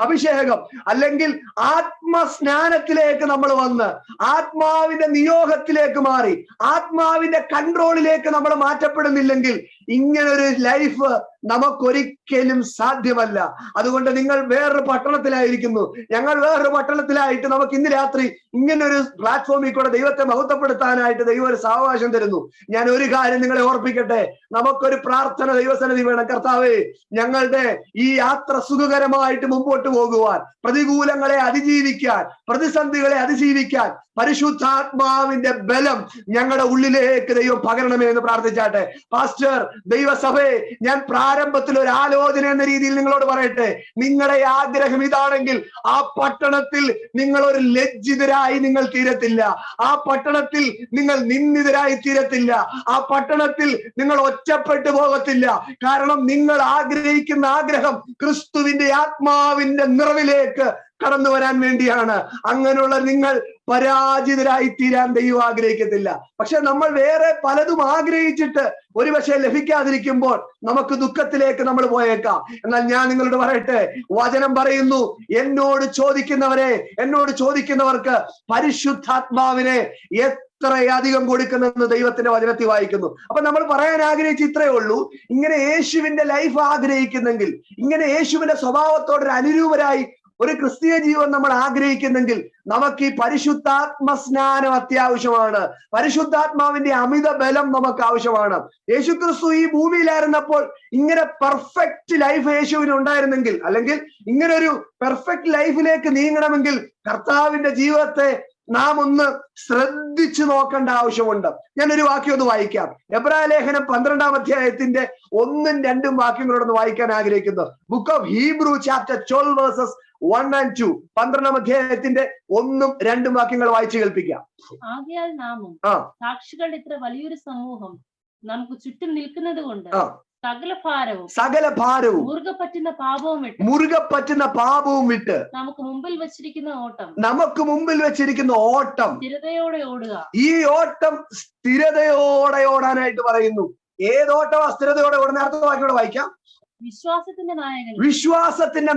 അഭിഷേകം അല്ലെങ്കിൽ ആത്മസ്നാനത്തിലേക്ക് നമ്മൾ വന്ന് ആത്മാവിന്റെ നിയോഗത്തിലേക്ക് മാറി ആത്മാവിന്റെ കൺട്രോളിലേക്ക് നമ്മൾ മാറ്റപ്പെടുന്നില്ലെങ്കിൽ ഇങ്ങനൊരു ലൈഫ് നമുക്കൊരിക്കലും സാധ്യമല്ല. അതുകൊണ്ട് നിങ്ങൾ വേറൊരു പട്ടണത്തിലായിരിക്കുന്നു, ഞങ്ങൾ വേറൊരു പട്ടണത്തിലായിട്ട് നമുക്ക് ഇന്ന് രാത്രി ഇങ്ങനൊരു പ്ലാറ്റ്ഫോമിൽ കൂടെ ദൈവത്തെ മഹത്വപ്പെടുത്താനായിട്ട് ദൈവം ഒരു സാവകാശം തരുന്നു. ഞാൻ ഒരു കാര്യം നിങ്ങളെ ഓർപ്പിക്കട്ടെ, നമുക്കൊരു പ്രാർത്ഥന ദൈവസന്നിധി വേണം. കർത്താവേ, ഞങ്ങളുടെ ഈ യാത്ര സുഖകരമായിട്ട് മുമ്പോട്ട് പോകുവാൻ, പ്രതികൂലങ്ങളെ അതിജീവിക്കാൻ, പ്രതിസന്ധികളെ അതിജീവിക്കാൻ പരിശുദ്ധാത്മാവിന്റെ ബലം ഞങ്ങളുടെ ഉള്ളിലേക്ക് ദൈവം പകരണമേ എന്ന് പ്രാർത്ഥിച്ചാട്ടെ. പാസ്റ്റർ, ദൈവസഭയെ, ഞാൻ പ്രാരംഭത്തിൽ ഒരു ആലോചന എന്ന രീതിയിൽ നിങ്ങളോട് പറയട്ടെ, നിങ്ങളുടെ ആഗ്രഹം ഇതാണെങ്കിൽ ആ പട്ടണത്തിൽ നിങ്ങൾ ഒരു ലജ്ജിതരായി നിങ്ങൾ തീരത്തില്ല, ആ പട്ടണത്തിൽ നിങ്ങൾ നിന്ദിതരായി തീരത്തില്ല, ആ പട്ടണത്തിൽ നിങ്ങൾ ഒറ്റപ്പെട്ടു പോകത്തില്ല. കാരണം നിങ്ങൾ ആഗ്രഹിക്കുന്ന ആഗ്രഹം ക്രിസ്തുവിന്റെ ആത്മാവിന്റെ നിറവിലേക്ക് കടന്നു വരാൻ വേണ്ടിയാണ്. അങ്ങനെയുള്ള നിങ്ങൾ പരാജിതരായി തീരാൻ ദൈവം ആഗ്രഹിക്കത്തില്ല. പക്ഷെ നമ്മൾ വേറെ പലതും ആഗ്രഹിച്ചിട്ട് ഒരുപക്ഷെ ലഭിക്കാതിരിക്കുമ്പോൾ നമുക്ക് ദുഃഖത്തിലേക്ക് നമ്മൾ പോയേക്കാം. എന്നാൽ ഞാൻ നിങ്ങളോട് പറയട്ടെ, വചനം പറയുന്നു, എന്നോട് ചോദിക്കുന്നവർക്ക് പരിശുദ്ധാത്മാവിനെ എത്രയധികം കൊടുക്കുന്നെന്ന് ദൈവത്തിന്റെ വചനത്തിൽ വായിക്കുന്നു. അപ്പൊ നമ്മൾ പറയാൻ ആഗ്രഹിച്ച് ഇത്രയേ ഉള്ളൂ, ഇങ്ങനെ യേശുവിന്റെ ലൈഫ് ആഗ്രഹിക്കുന്നെങ്കിൽ, ഇങ്ങനെ യേശുവിന്റെ സ്വഭാവത്തോടൊരു അനുരൂപരായി ഒരു ക്രിസ്തീയ ജീവൻ നമ്മൾ ആഗ്രഹിക്കുന്നെങ്കിൽ നമുക്ക് ഈ പരിശുദ്ധാത്മ സ്നാനം അത്യാവശ്യമാണ്. പരിശുദ്ധാത്മാവിന്റെ അമിത ബലം നമുക്ക് ആവശ്യമാണ്. യേശുക്രിസ്തു ഈ ഭൂമിയിലായിരുന്നപ്പോൾ ഇങ്ങനെ പെർഫെക്റ്റ് ലൈഫ് യേശുവിന് ഉണ്ടായിരുന്നെങ്കിൽ, അല്ലെങ്കിൽ ഇങ്ങനെ ഒരു പെർഫെക്റ്റ് ലൈഫിലേക്ക് നീങ്ങണമെങ്കിൽ കർത്താവിന്റെ ജീവിതത്തെ നാം ഒന്ന് ശ്രദ്ധിച്ചു നോക്കേണ്ട ആവശ്യമുണ്ട്. ഞാനൊരു വാക്യം ഒന്ന് വായിക്കാം. എബ്രായ ലേഖനം 12-ാം അധ്യായത്തിന്റെ 1-2 വാക്യങ്ങളോടൊന്ന് വായിക്കാൻ ആഗ്രഹിക്കുന്നു. Book of Hebrew chapter 12 versus 1 and 2. 12-ാം അധ്യായത്തിന്റെ 1-2 വാക്യങ്ങൾ വായിച്ചു കേൾപ്പിക്കാം. ആകയാൽ നാമും സാക്ഷികളുടെ ഇത്ര വലിയൊരു സമൂഹം നമുക്ക് ചുറ്റും നിൽക്കുന്നത് കൊണ്ട് സകല ഭാരവും മുറുകെ പറ്റുന്ന പാപവും വിട്ട് നമുക്ക് മുമ്പിൽ വെച്ചിരിക്കുന്ന ഓട്ടം സ്ഥിരതയോടെ ഓടുക. ഈ ഓട്ടം സ്ഥിരതയോടെ ഓടാനായിട്ട് പറയുന്നു. ഏതോട്ടമാ സ്ഥിരതയോടെ ഓടുന്ന? അടുത്ത വാക്യോടെ വായിക്കാം. വിശ്വാസത്തിന്റെ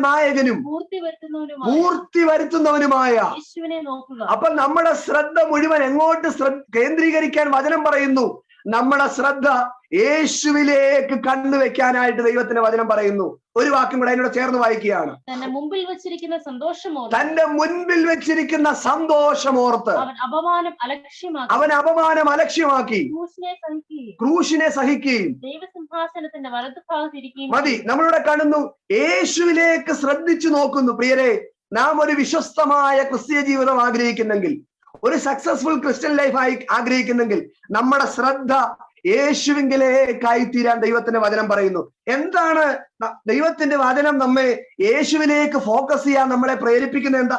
നായകനും പൂർത്തി വരുത്തുന്നവനുമായ യേശുവിനെ നോക്കുക. അപ്പൊ നമ്മുടെ ശ്രദ്ധ മുഴുവൻ എങ്ങോട്ട് കേന്ദ്രീകരിക്കാൻ വചനം പറയുന്നു? നമ്മുടെ ശ്രദ്ധ യേശുവിലേക്ക് കണ്ണുവെക്കാനായിട്ട് ദൈവത്തിന്റെ വചനം പറയുന്നു. ഒരു വാക്കും കൂടെ അതിനോട് ചേർന്ന് വായിക്കുകയാണ്. തന്റെ മുൻപിൽ വെച്ചിരിക്കുന്ന സന്തോഷമോർത്ത് അവൻ അപമാനം അലക്ഷ്യമാക്കി ക്രൂശിനെ സഹിക്കുകയും ദൈവസിംഹാസനത്തിന്റെ വലതുഭാഗത്തിരിക്കുകയും മതി. നമ്മളിവിടെ കാണുന്നു, യേശുവിലേക്ക് ശ്രദ്ധിച്ചു നോക്കുന്നു. പ്രിയരെ, നാം ഒരു വിശ്വസ്തമായ ക്രിസ്തീയ ജീവിതം ആഗ്രഹിക്കുന്നെങ്കിൽ, ഒരു സക്സസ്ഫുൾ ക്രിസ്ത്യൻ ലൈഫ് ആഗ്രഹിക്കുന്നെങ്കിൽ നമ്മുടെ ശ്രദ്ധ യേശുവിങ്കിലേക്കായി തീരാൻ ദൈവത്തിന്റെ വചനം പറയുന്നു. എന്താണ് ദൈവത്തിന്റെ വചനം നമ്മെ യേശുവിലേക്ക് ഫോക്കസ് ചെയ്യാൻ നമ്മളെ പ്രേരിപ്പിക്കുന്നത്? എന്താ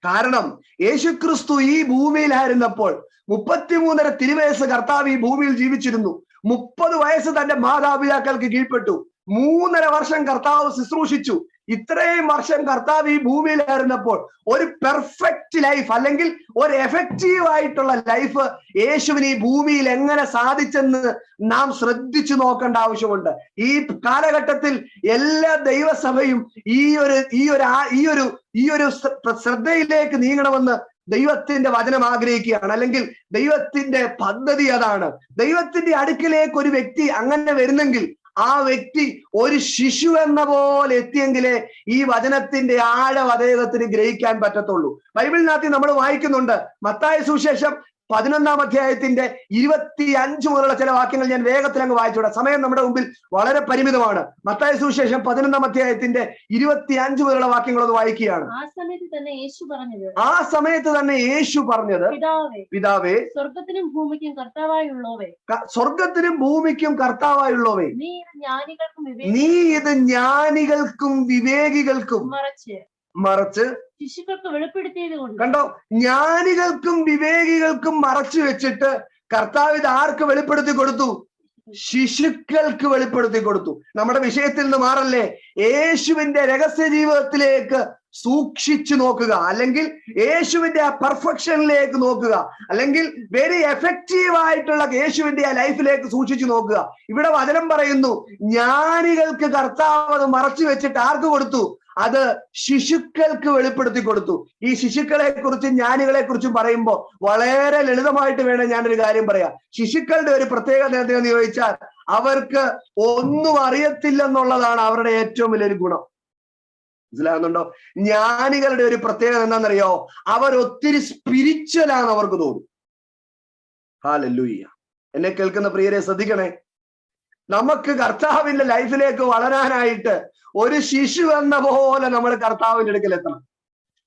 കാരണം? യേശുക്രിസ്തു ഈ ഭൂമിയിലായിരുന്നപ്പോൾ 33.5 തിരുവയസ്സ് കർത്താവ് ഈ ഭൂമിയിൽ ജീവിച്ചിരുന്നു. 30 വയസ്സ് തന്റെ മാതാപിതാക്കൾക്ക് കീഴ്പ്പെട്ടു. 3.5 വർഷം കർത്താവ് ശുശ്രൂഷിച്ചു. ഇത്രയും വർഷം കർത്താവ് ഈ ഭൂമിയിലായിരുന്നപ്പോൾ ഒരു പെർഫെക്റ്റ് ലൈഫ് അല്ലെങ്കിൽ ഒരു എഫക്റ്റീവ് ആയിട്ടുള്ള ലൈഫ് യേശുവിന് ഈ ഭൂമിയിൽ എങ്ങനെ സാധിച്ചെന്ന് നാം ശ്രദ്ധിച്ചു നോക്കേണ്ട ആവശ്യമുണ്ട്. ഈ കാലഘട്ടത്തിൽ എല്ലാ ദൈവസഭയും ഈ ഒരു ശ്രദ്ധയിലേക്ക് നീങ്ങണമെന്ന് ദൈവത്തിന്റെ വചനം ആഗ്രഹിക്കുകയാണ്. അല്ലെങ്കിൽ ദൈവത്തിന്റെ പദ്ധതി അതാണ്. ദൈവത്തിന്റെ അടുക്കിലേക്ക് ഒരു വ്യക്തി അങ്ങനെ വരുന്നെങ്കിൽ ആ വ്യക്തി ഒരു ശിശു എന്ന പോലെ എത്തിയെങ്കിലേ ഈ വചനത്തിന്റെ ആഴം അദ്ദേഹത്തിന് ഗ്രഹിക്കാൻ പറ്റത്തുള്ളൂ. ബൈബിളിനകത്ത് നമ്മൾ വായിക്കുന്നുണ്ട്, മത്തായി സുവിശേഷം 11-ാം അധ്യായത്തിന്റെ 25 മുതലുള്ള ചില വാക്യങ്ങൾ ഞാൻ വേഗത്തിൽ അങ്ങ് വായിച്ചുകൂടാ, സമയം നമ്മുടെ മുമ്പിൽ വളരെ പരിമിതമാണ്. മത്തായി സുവിശേഷം 11-ാം അധ്യായത്തിന്റെ 25 മുതലുള്ള വാക്യങ്ങൾ ഒന്ന് വായിക്കുകയാണ്. ആ സമയത്ത് തന്നെ യേശു പറഞ്ഞത്, പിതാവേ, സ്വർഗത്തിനും ഭൂമിക്കും കർത്താവായുള്ളവേ, നീ ഇത് ജ്ഞാനികൾക്കും വിവേകികൾക്കും മറച്ച് ശിശുക്കൾക്ക് വെളിപ്പെടുത്തിയത് കൊണ്ട്. കണ്ടോ, ജ്ഞാനികൾക്കും വിവേകികൾക്കും മറച്ചു വെച്ചിട്ട് കർത്താവ് ഇത് ആർക്ക് വെളിപ്പെടുത്തി കൊടുത്തു? ശിശുക്കൾക്ക് വെളിപ്പെടുത്തി കൊടുത്തു. നമ്മുടെ വിഷയത്തിൽ നിന്ന് മാറല്ലേ, യേശുവിന്റെ രഹസ്യ ജീവിതത്തിലേക്ക് സൂക്ഷിച്ചു നോക്കുക, അല്ലെങ്കിൽ യേശുവിന്റെ ആ പെർഫെക്ഷനിലേക്ക് നോക്കുക, അല്ലെങ്കിൽ വെരി എഫക്റ്റീവ് ആയിട്ടുള്ള യേശുവിന്റെ ആ ലൈഫിലേക്ക് സൂക്ഷിച്ചു നോക്കുക. ഇവിടെ വചനം പറയുന്നു, ജ്ഞാനികൾക്ക് കർത്താവ് അത് മറച്ചു വെച്ചിട്ട് ആർക്ക് കൊടുത്തു? അത് ശിശുക്കൾക്ക് വെളിപ്പെടുത്തി കൊടുത്തു. ഈ ശിശുക്കളെ കുറിച്ചും ജ്ഞാനികളെ കുറിച്ചും പറയുമ്പോൾ വളരെ ലളിതമായിട്ട് വേണം ഞാനൊരു കാര്യം പറയാം. ശിശുക്കളുടെ ഒരു പ്രത്യേകത എന്താണെന്ന് ചോദിച്ചാൽ, അവർക്ക് ഒന്നും അറിയത്തില്ലെന്നുള്ളതാണ് അവരുടെ ഏറ്റവും വലിയൊരു ഗുണം. മനസ്സിലാകുന്നുണ്ടോ? ജ്ഞാനികളുടെ ഒരു പ്രത്യേകത എന്താണെന്നറിയോ? അവർ ഒത്തിരി സ്പിരിച്വലാണ് അവർക്ക് തോന്നും. ഹല്ലേലൂയ. എന്നെ കേൾക്കുന്ന പ്രിയരെ ശ്രദ്ധിക്കണേ, നമുക്ക് കർത്താവിന്റെ ലൈഫിലേക്ക് വളരാനായിട്ട് ഒരു ശിശു എന്ന പോലെ നമ്മൾ കർത്താവിന്റെ അടുക്കൽ എത്തണം.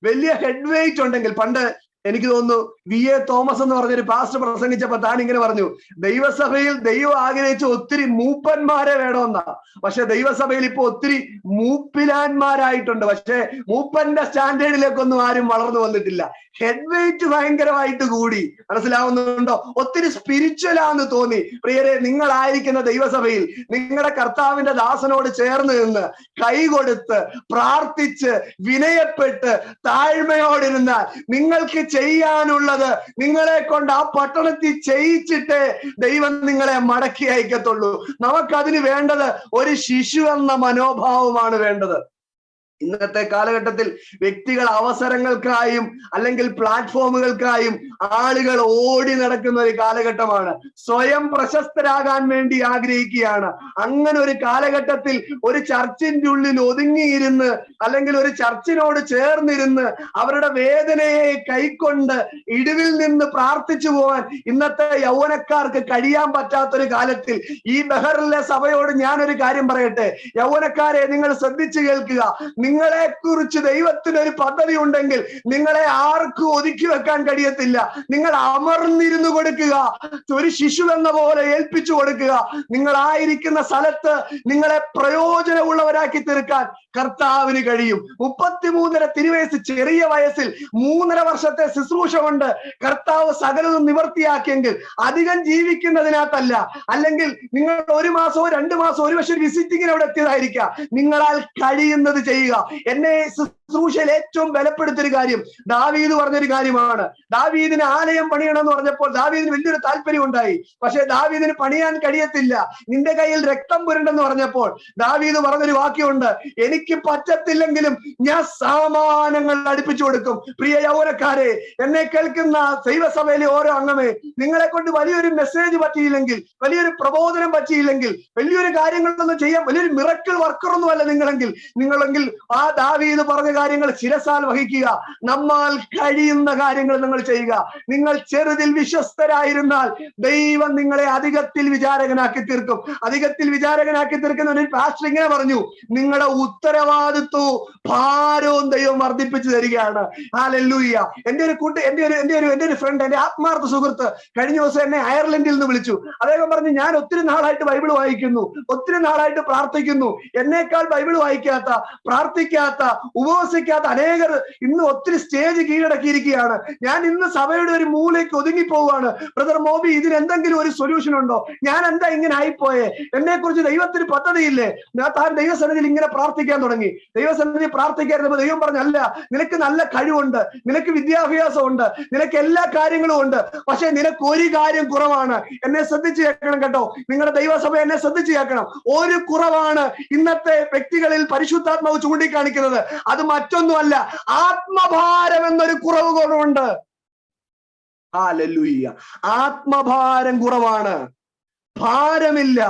വലിയ ഹെഡ് വെയിറ്റ് ഉണ്ടെങ്കിൽ, പണ്ട് എനിക്ക് തോന്നുന്നു V.A. തോമസ് എന്ന് പറഞ്ഞൊരു പാസ്റ്റർ പ്രസംഗിച്ചപ്പോ താൻ ഇങ്ങനെ പറഞ്ഞു, ദൈവസഭയിൽ ദൈവം ആഗ്രഹിച്ച ഒത്തിരി മൂപ്പന്മാരെ വേണമെന്നാ. പക്ഷെ ദൈവസഭയിൽ ഇപ്പൊ ഒത്തിരി മൂപ്പിലാന്മാരായിട്ടുണ്ട്. പക്ഷെ മൂപ്പന്റെ സ്റ്റാൻഡേർഡിലേക്കൊന്നും ആരും വളർന്നു വന്നിട്ടില്ല. ഹെഡ് വെയിറ്റ് ഭയങ്കരമായിട്ട് കൂടി. മനസ്സിലാവുന്നുണ്ടോ? ഒത്തിരി സ്പിരിച്വലാന്ന് തോന്നി. പ്രിയരെ, നിങ്ങളായിരിക്കുന്ന ദൈവസഭയിൽ നിങ്ങളുടെ കർത്താവിന്റെ ദാസനോട് ചേർന്ന് നിന്ന് കൈകൊടുത്ത് പ്രാർത്ഥിച്ച് വിനയപ്പെട്ട് താഴ്മയോടിരുന്നാൽ നിങ്ങൾക്ക് ചെയ്യാനുള്ളത് നിങ്ങളെ കൊണ്ട് ആ പട്ടണത്തിൽ ചെയ്യിച്ചിട്ട് ദൈവം നിങ്ങളെ മടക്കി അയക്കത്തുള്ളൂ. നമുക്കതിന് വേണ്ടത് ഒരു ശിശു എന്ന മനോഭാവമാണ് വേണ്ടത്. ഇന്നത്തെ കാലഘട്ടത്തിൽ വ്യക്തികൾ അവസരങ്ങൾക്കായും അല്ലെങ്കിൽ പ്ലാറ്റ്ഫോമുകൾക്കായും ആളുകൾ ഓടി നടക്കുന്ന ഒരു കാലഘട്ടമാണ്. സ്വയം പ്രശസ്തരാകാൻ വേണ്ടി ആഗ്രഹിക്കുകയാണ്. അങ്ങനെ ഒരു കാലഘട്ടത്തിൽ ഒരു ചർച്ചിന്റെ ഉള്ളിൽ ഒതുങ്ങിയിരുന്ന് അല്ലെങ്കിൽ ഒരു ചർച്ചിനോട് ചേർന്നിരുന്ന് അവരുടെ വേദനയെ കൈക്കൊണ്ട് ഇടിവിൽ നിന്ന് പ്രാർത്ഥിച്ചു പോകാൻ ഇന്നത്തെ യൗവനക്കാർക്ക് കഴിയാൻ പറ്റാത്തൊരു കാലത്തിൽ ഈ ബഹറിലെ സഭയോട് ഞാനൊരു കാര്യം പറയട്ടെ. യൗവനക്കാരെ, നിങ്ങൾ ശ്രദ്ധിച്ചു കേൾക്കുക. നിങ്ങളെ കുറിച്ച് ദൈവത്തിന് ഒരു പദ്ധതി ഉണ്ടെങ്കിൽ നിങ്ങളെ ആർക്കും ഒതുക്കി വെക്കാൻ കഴിയത്തില്ല. നിങ്ങൾ അമർന്നിരുന്നു കൊടുക്കുക, ഒരു ശിശു എന്ന പോലെ ഏൽപ്പിച്ചു കൊടുക്കുക. നിങ്ങളായിരിക്കുന്ന സ്ഥലത്ത് നിങ്ങളെ പ്രയോജനമുള്ളവരാക്കി തീർക്കാൻ കർത്താവിന് കഴിയും. 33.5 തിരുവയസ്സ് ചെറിയ വയസ്സിൽ 3.5 വർഷത്തെ ശുശ്രൂഷ കൊണ്ട് കർത്താവ് സകലതും നിവർത്തിയാക്കിയെങ്കിൽ അധികം ജീവിക്കുന്നതിനകത്തല്ല, അല്ലെങ്കിൽ നിങ്ങൾ 1 മാസമോ 2 മാസമോ ഒരു പക്ഷേ വിസിറ്റിങ്ങിന് അവിടെ എത്തിയതായിരിക്കാം. നിങ്ങളാൽ കഴിയുന്നത് ചെയ്യുക. എന്നെ ശുശ്രൂഷയിൽ ഏറ്റവും ബലപ്പെടുത്തിയൊരു കാര്യം ദാവീദ് പറഞ്ഞൊരു കാര്യമാണ്. ദാവീദിന് ആലയം പണിയണം എന്ന് പറഞ്ഞപ്പോൾ ദാവീദിന് വലിയൊരു താല്പര്യം ഉണ്ടായി. പക്ഷെ ദാവീദിന് പണിയാൻ കഴിയത്തില്ല. നിന്റെ കയ്യിൽ രക്തം പുരണ്ടെന്ന് പറഞ്ഞപ്പോൾ ദാവീദ് പറഞ്ഞൊരു വാക്യമുണ്ട്, എനിക്ക് പറ്റത്തില്ലെങ്കിലും ഞാൻ സാമാനങ്ങൾ അടുപ്പിച്ചു കൊടുക്കും. പ്രിയ യൗവനക്കാരെ, എന്നെ കേൾക്കുന്ന ദൈവസഭയിലെ ഓരോ അംഗമേ, നിങ്ങളെ കൊണ്ട് വലിയൊരു മെസ്സേജ് പറ്റിയില്ലെങ്കിൽ, വലിയൊരു പ്രബോധനം പറ്റിയില്ലെങ്കിൽ, വലിയൊരു കാര്യങ്ങളൊന്നും ചെയ്യാൻ വലിയൊരു മിറക്കിൾ വർക്കറൊന്നും അല്ല നിങ്ങളെങ്കിൽ ആ ദാവീദ് പറഞ്ഞ കാര്യങ്ങൾ ശിരസാൽ വഹിക്കുക. നമ്മാൽ കഴിയുന്ന കാര്യങ്ങൾ നിങ്ങൾ ചെയ്യുക. നിങ്ങൾ ചെറുതിൽ വിശ്വസ്തരായിരുന്നാൽ ദൈവം നിങ്ങളെ അധികത്തിൽ വിചാരകനാക്കി തീർക്കും. അധികത്തിൽ വിചാരകനാക്കി തീർക്കുന്ന ഒരു പാസ്റ്റർ ഇങ്ങനെ പറഞ്ഞു, നിങ്ങളുടെ ഉത്തരവാദിത്വവും ഭാരവും ദൈവം വർദ്ധിപ്പിച്ചു തരികയാണ്. ഹല്ലേലൂയ. എന്റെ ഒരു ഫ്രണ്ട്, എന്റെ ആത്മാർത്ഥ സുഹൃത്ത് കഴിഞ്ഞ ദിവസം എന്നെ അയർലൻഡിൽ നിന്ന് വിളിച്ചു. അദ്ദേഹം പറഞ്ഞു, ഞാൻ ഒത്തിരി നാളായിട്ട് ബൈബിൾ വായിക്കുന്നു, ഒത്തിരി നാളായിട്ട് പ്രാർത്ഥിക്കുന്നു. എന്നേക്കാൾ ബൈബിൾ വായിക്കാത്ത, പ്രാർത്ഥിക്കാത്ത, ഉപവസിക്കാത്ത അനേകർ ഇന്ന് ഒത്തിരി സ്റ്റേജ് കീഴടക്കിയിരിക്കുകയാണ്. ഞാൻ ഇന്ന് സഭയുടെ ഒരു മൂലയ്ക്ക് ഒതുങ്ങിപ്പോവാണ്. ബ്രദർ മോബി, ഇതിന് എന്തെങ്കിലും ഒരു സൊല്യൂഷൻ ഉണ്ടോ? ഞാൻ എന്താ ഇങ്ങനെ ആയിപ്പോയെ? എന്നെ കുറിച്ച് ദൈവത്തിന് പദ്ധതിയില്ലേ? താൻ ദൈവസന്നിധിയിൽ ഇങ്ങനെ പ്രാർത്ഥിക്കാൻ തുടങ്ങി. ദൈവസന്നിധി പ്രാർത്ഥിക്കാതിരുന്നപ്പോൾ ദൈവം പറഞ്ഞല്ല, നിനക്ക് നല്ല കഴിവുണ്ട്, നിനക്ക് വിദ്യാഭ്യാസം ഉണ്ട്, നിനക്ക് എല്ലാ കാര്യങ്ങളും ഉണ്ട്, പക്ഷെ നിനക്ക് ഒരു കാര്യം കുറവാണ്. എന്നെ ശ്രദ്ധിച്ചു കേൾക്കണം കേട്ടോ, നിങ്ങളുടെ ദൈവസഭ എന്നെ ശ്രദ്ധിച്ചു കേൾക്കണം. ഒരു കുറവാണ് ഇന്നത്തെ വ്യക്തികളിൽ പരിശുദ്ധാത്മാവ് ചൂണ്ടിക്കാണിക്കുന്നത്. അത് മറ്റൊന്നുമല്ല, ആത്മഭാരം എന്നൊരു കുറവ് കുറവുണ്ട്. ഹല്ലേലൂയ. ആത്മഭാരം കുറവാണ്, ഭാരമില്ല.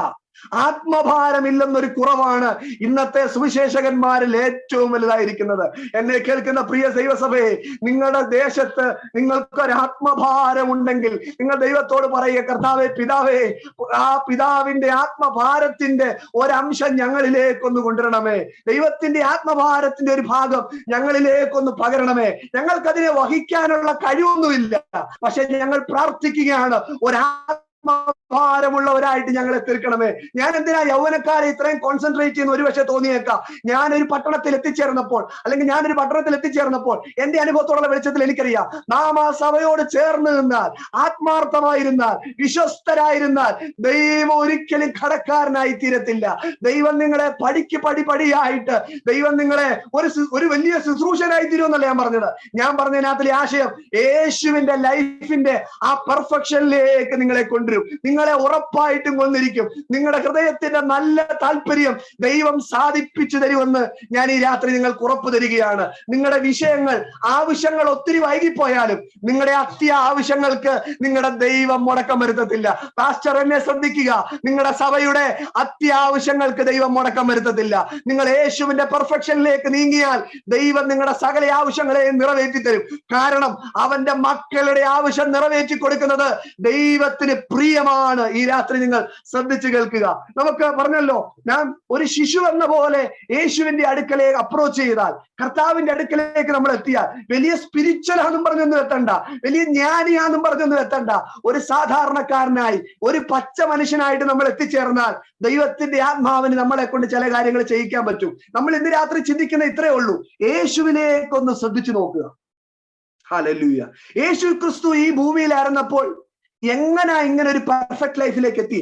ആത്മഭാരമില്ലെന്നൊരു കുറവാണ് ഇന്നത്തെ സുവിശേഷകന്മാരിൽ ഏറ്റവും വലുതായിരിക്കുന്നത്. എന്നെ കേൾക്കുന്ന പ്രിയ ദൈവസഭയെ, നിങ്ങളുടെ ദേശത്ത് നിങ്ങൾക്കൊരു ആത്മഭാരം ഉണ്ടെങ്കിൽ നിങ്ങൾ ദൈവത്തോട് പറയുക, കർത്താവേ, പിതാവേ, ആ പിതാവിന്റെ ആത്മഭാരത്തിന്റെ ഒരംശം ഞങ്ങളിലേക്കൊന്ന് കൊണ്ടുവരണമേ. ദൈവത്തിന്റെ ആത്മഭാരത്തിന്റെ ഒരു ഭാഗം ഞങ്ങളിലേക്കൊന്ന് പകരണമേ. ഞങ്ങൾക്കതിനെ വഹിക്കാനുള്ള കഴിവൊന്നുമില്ല, പക്ഷെ ഞങ്ങൾ പ്രാർത്ഥിക്കുകയാണ്, ഭാരമുള്ളവരായിട്ട് ഞങ്ങളെ തീർക്കണമേ. ഞാൻ എന്തിനാ യൗവനക്കാരെ ഇത്രയും കോൺസെൻട്രേറ്റ് ചെയ്യുന്ന ഒരു പക്ഷേ തോന്നിയേക്കാം. ഞാനൊരു പട്ടണത്തിൽ എത്തിച്ചേർന്നപ്പോൾ, അല്ലെങ്കിൽ ഞാനൊരു പട്ടണത്തിൽ എത്തിച്ചേർന്നപ്പോൾ എന്റെ അനുഭവത്തോടുള്ള വെളിച്ചത്തിൽ എനിക്കറിയാം, നാം ആ സഭയോട് ചേർന്ന് നിന്നാൽ, ആത്മാർത്ഥമായിരുന്നാൽ, വിശ്വസ്തരായിരുന്നാൽ ദൈവം ഒരിക്കലും കടക്കാരനായി തീരത്തില്ല. ദൈവം നിങ്ങളെ പടിയായിട്ട് ദൈവം നിങ്ങളെ ഒരു വലിയ ശുശ്രൂഷനായി തീരുമെന്നല്ല ഞാൻ പറഞ്ഞത്. ഞാൻ പറഞ്ഞതിനകത്തിലെ ആശയം യേശുവിന്റെ ലൈഫിന്റെ ആ പെർഫെക്ഷനിലേക്ക് നിങ്ങളെ കൊണ്ടുവരും. നിങ്ങളെ ഉറപ്പായിട്ടും കൊന്നിരിക്കും. നിങ്ങളുടെ ഹൃദയത്തിന്റെ നല്ല താല്പര്യം ദൈവം സാധിപ്പിച്ചു തരുമെന്ന് ഞാൻ ഈ രാത്രി നിങ്ങൾക്ക് ഉറപ്പ് തരികയാണ്. നിങ്ങളുടെ ആവശ്യങ്ങൾ ഒത്തിരി വൈകിപ്പോയാലും നിങ്ങളുടെ അത്യാവശ്യങ്ങൾക്ക് നിങ്ങളുടെ ദൈവം മുടക്കം വരുത്തത്തില്ല. പാസ്റ്റർ, എന്നെ ശ്രദ്ധിക്കുക, നിങ്ങളുടെ സഭയുടെ അത്യാവശ്യങ്ങൾക്ക് ദൈവം മുടക്കം വരുത്തത്തില്ല. നിങ്ങൾ യേശുവിന്റെ പെർഫെക്ഷനിലേക്ക് നീങ്ങിയാൽ ദൈവം നിങ്ങളുടെ സകല ആവശ്യങ്ങളെയും നിറവേറ്റി തരും. കാരണം അവന്റെ മക്കളുടെ ആവശ്യം നിറവേറ്റി കൊടുക്കുന്നത് ദൈവത്തിന് പ്രിയമാണ്. ഈ രാത്രി നിങ്ങൾ ശ്രദ്ധിച്ചു കേൾക്കുക. നമുക്ക് പറഞ്ഞല്ലോ, നാം ഒരു ശിശു എന്ന പോലെ യേശുവിന്റെ അടുക്കലേക്ക് അപ്രോച്ച് ചെയ്താൽ, കർത്താവിന്റെ അടുക്കലേക്ക് നമ്മൾ എത്തിയാൽ, വലിയ സ്പിരിച്വലാന്നും പറഞ്ഞൊന്നും എത്തണ്ട, വലിയ ജ്ഞാനിയാന്നും പറഞ്ഞൊന്നും എത്തണ്ട, ഒരു സാധാരണക്കാരനായി, ഒരു പച്ച മനുഷ്യനായിട്ട് നമ്മൾ എത്തിച്ചേർന്നാൽ ദൈവത്തിന്റെ ആത്മാവിന് നമ്മളെ കൊണ്ട് ചില കാര്യങ്ങൾ ചെയ്യിക്കാൻ പറ്റും. നമ്മൾ ഇന്ന് രാത്രി ചിന്തിക്കുന്ന ഇത്രയേ ഉള്ളൂ, യേശുവിലേക്കൊന്ന് ശ്രദ്ധിച്ചു നോക്കുക. ഹല്ലേലൂയ. യേശു ക്രിസ്തു ഈ ഭൂമിയിലായിരുന്നപ്പോൾ എങ്ങനെ ഇങ്ങനെ ഒരു പെർഫെക്റ്റ് ലൈഫിലേക്ക് എത്തി?